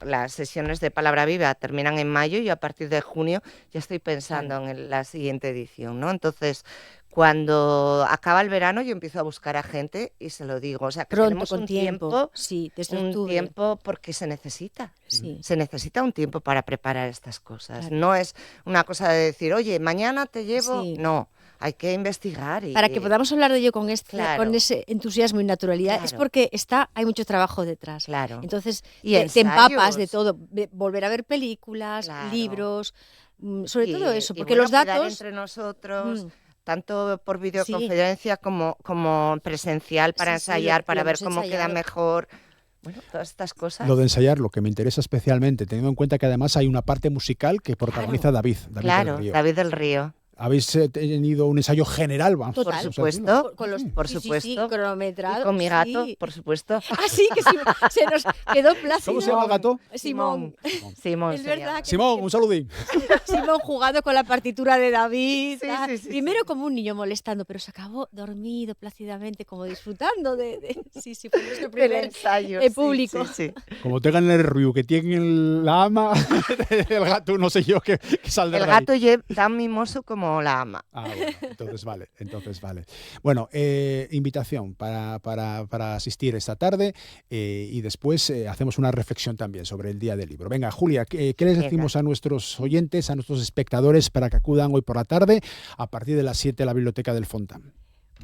Speaker 9: las sesiones de Palabra Viva terminan en mayo y a partir de junio ya estoy pensando en la siguiente edición, ¿no? Entonces, cuando acaba el verano yo empiezo a buscar a gente y se lo digo. O sea, que tenemos un tiempo,
Speaker 10: desde
Speaker 9: tiempo porque se necesita.
Speaker 10: Sí.
Speaker 9: Se necesita un tiempo para preparar estas cosas. Claro. No es una cosa de decir, oye, mañana te llevo... No. Hay que investigar.
Speaker 10: Para que podamos hablar de ello con ese entusiasmo y naturalidad, es porque hay mucho trabajo detrás.
Speaker 9: Claro.
Speaker 10: Entonces, te empapas de todo. Volver a ver películas, libros, sobre todo eso, porque los datos...
Speaker 9: entre nosotros... tanto por videoconferencia como presencial para ensayar, para ver cómo queda mejor... Bueno, todas estas cosas.
Speaker 1: Lo de ensayar, lo que me interesa especialmente, teniendo en cuenta que además hay una parte musical que protagoniza David
Speaker 9: del Río.
Speaker 1: ¿Habéis tenido un ensayo general? Vamos,
Speaker 9: por supuesto,
Speaker 10: por supuesto, cronometrado.
Speaker 9: Y con mi gato, por supuesto.
Speaker 10: Ah, sí, que se nos quedó plácido.
Speaker 1: ¿Cómo se llama el gato?
Speaker 10: Simón.
Speaker 9: Es
Speaker 10: verdad.
Speaker 1: Simón, un saludín.
Speaker 10: Simón jugando con la partitura de David. Primero como un niño molestando, pero se acabó dormido plácidamente, como disfrutando fue nuestro primer
Speaker 9: ensayo
Speaker 10: público.
Speaker 1: Como tengan el review que tienen la ama, el gato, no sé yo, que saldrá.
Speaker 9: El gato tan mimoso como la ama.
Speaker 1: Bueno, entonces vale. Bueno, invitación para asistir esta tarde y después hacemos una reflexión también sobre el Día del Libro. Venga, Julia, ¿qué les decimos a nuestros oyentes, a nuestros espectadores para que acudan hoy por la tarde a partir de las 7 a la Biblioteca del Fontán?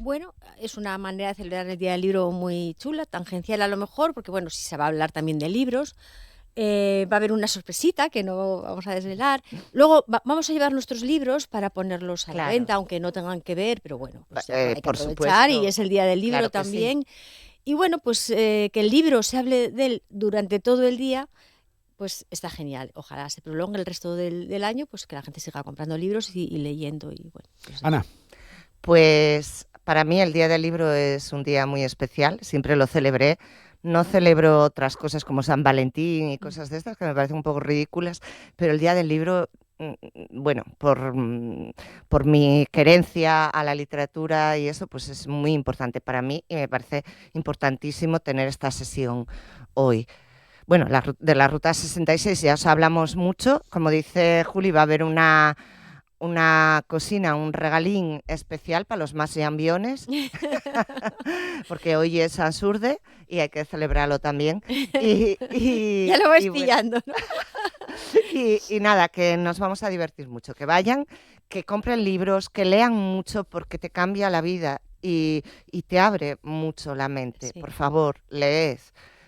Speaker 10: Bueno, es una manera de celebrar el Día del Libro muy chula, tangencial a lo mejor, porque bueno, sí se va a hablar también de libros. Va a haber una sorpresita que no vamos a desvelar. Luego vamos a llevar nuestros libros para ponerlos a la venta, aunque no tengan que ver, pero bueno, pues hay que aprovechar y es el Día del Libro también. Y bueno, pues que el libro se hable de él durante todo el día, pues está genial. Ojalá se prolongue el resto del año, pues que la gente siga comprando libros y leyendo. Y bueno, pues,
Speaker 1: Ana.
Speaker 9: Pues para mí el Día del Libro es un día muy especial, siempre lo celebré. No celebro otras cosas como San Valentín y cosas de estas que me parecen un poco ridículas, pero el Día del Libro, bueno, por mi querencia a la literatura y eso, pues es muy importante para mí y me parece importantísimo tener esta sesión hoy. Bueno, de la Ruta 66 ya os hablamos mucho. Como dice Juli, va a haber una una cocina, un regalín especial para los más llambiones, porque hoy es Sant Surde y hay que celebrarlo también.
Speaker 10: Ya lo vais pillando, ¿no?
Speaker 9: Y nada, que nos vamos a divertir mucho, que vayan, que compren libros, que lean mucho porque te cambia la vida y te abre mucho la mente.
Speaker 10: Sí.
Speaker 9: Por favor, leed,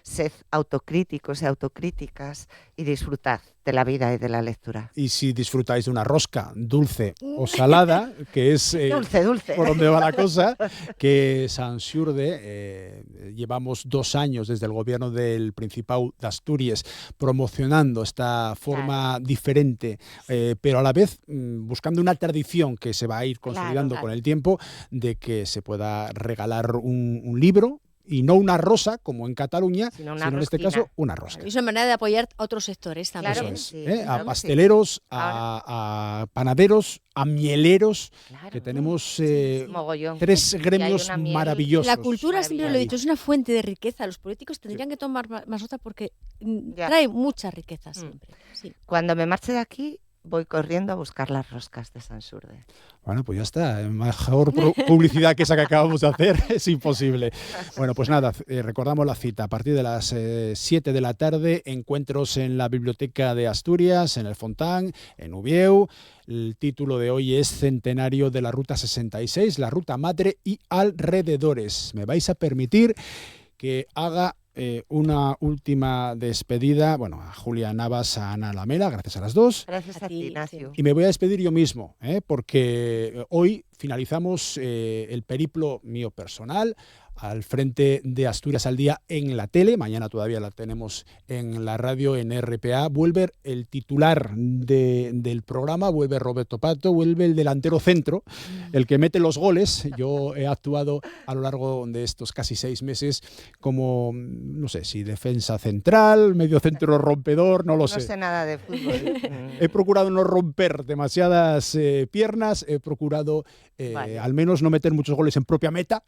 Speaker 9: sed autocríticos y autocríticas y disfrutad de la vida y de la lectura.
Speaker 1: Y si disfrutáis de una rosca dulce o salada, que es
Speaker 9: Dulce.
Speaker 1: por donde va la cosa, que Sant Surde, llevamos 2 años desde el gobierno del Principado de Asturias promocionando esta forma diferente, pero a la vez buscando una tradición que se va a ir consolidando con el tiempo, de que se pueda regalar un libro, y no una rosa, como en Cataluña, sino en este caso una rosca.
Speaker 10: Es una manera de apoyar a otros sectores también.
Speaker 9: Claro,
Speaker 1: Eso es,
Speaker 9: sí,
Speaker 1: a pasteleros, a panaderos, a mieleros, que tenemos
Speaker 9: Mogollón.
Speaker 1: 3
Speaker 9: Y hay
Speaker 1: gremios
Speaker 9: una miel.
Speaker 1: maravillosos.
Speaker 10: La cultura, siempre lo he dicho, es una fuente de riqueza. Los políticos tendrían que tomar más nota porque trae mucha riqueza siempre. Sí.
Speaker 9: Cuando me marche de aquí, voy corriendo a buscar las roscas de Sant Surde.
Speaker 1: Bueno, pues ya está. Mejor publicidad que esa que acabamos de hacer es imposible. Bueno, pues nada, recordamos la cita. A partir de las 7 de la tarde, encuentros en la Biblioteca de Asturias, en el Fontán, en Ubieu. El título de hoy es Centenario de la Ruta 66, la Ruta Madre y alrededores. Me vais a permitir que haga una última despedida, bueno, a Julia Navas, a Ana Lamela, gracias a las dos.
Speaker 9: Gracias a ti, Ignacio.
Speaker 1: Y me voy a despedir yo mismo, porque hoy finalizamos el periplo mío personal al frente de Asturias al Día en la tele. Mañana todavía la tenemos en la radio, en RPA. Vuelve el titular del programa, vuelve Roberto Pato, vuelve el delantero centro, el que mete los goles. Yo he actuado a lo largo de estos casi 6 meses como, no sé, si defensa central, medio centro rompedor, no lo sé.
Speaker 9: No sé nada de fútbol.
Speaker 1: He procurado no romper demasiadas piernas, he procurado al menos no meter muchos goles en propia meta,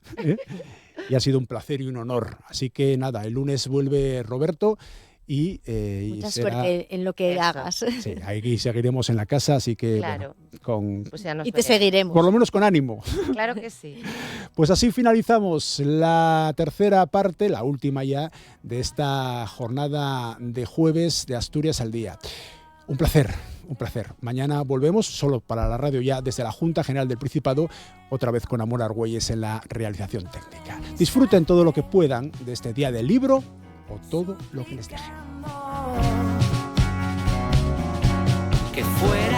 Speaker 1: y ha sido un placer y un honor. Así que nada, el lunes vuelve Roberto y
Speaker 10: mucha
Speaker 1: será,
Speaker 10: suerte en lo que hagas.
Speaker 1: Sí, aquí seguiremos en la casa, así que
Speaker 9: claro.
Speaker 1: Bueno,
Speaker 9: Pues ya nos
Speaker 10: y te seguiremos.
Speaker 1: por lo menos con ánimo.
Speaker 9: Claro que sí.
Speaker 1: Pues así finalizamos la tercera parte, la última ya, de esta jornada de jueves de Asturias al Día. Un placer, un placer. Mañana volvemos solo para la radio ya desde la Junta General del Principado, otra vez con Amor Argüelles en la realización técnica. Disfruten todo lo que puedan de este día del libro o todo lo que les deje.
Speaker 13: Que fuera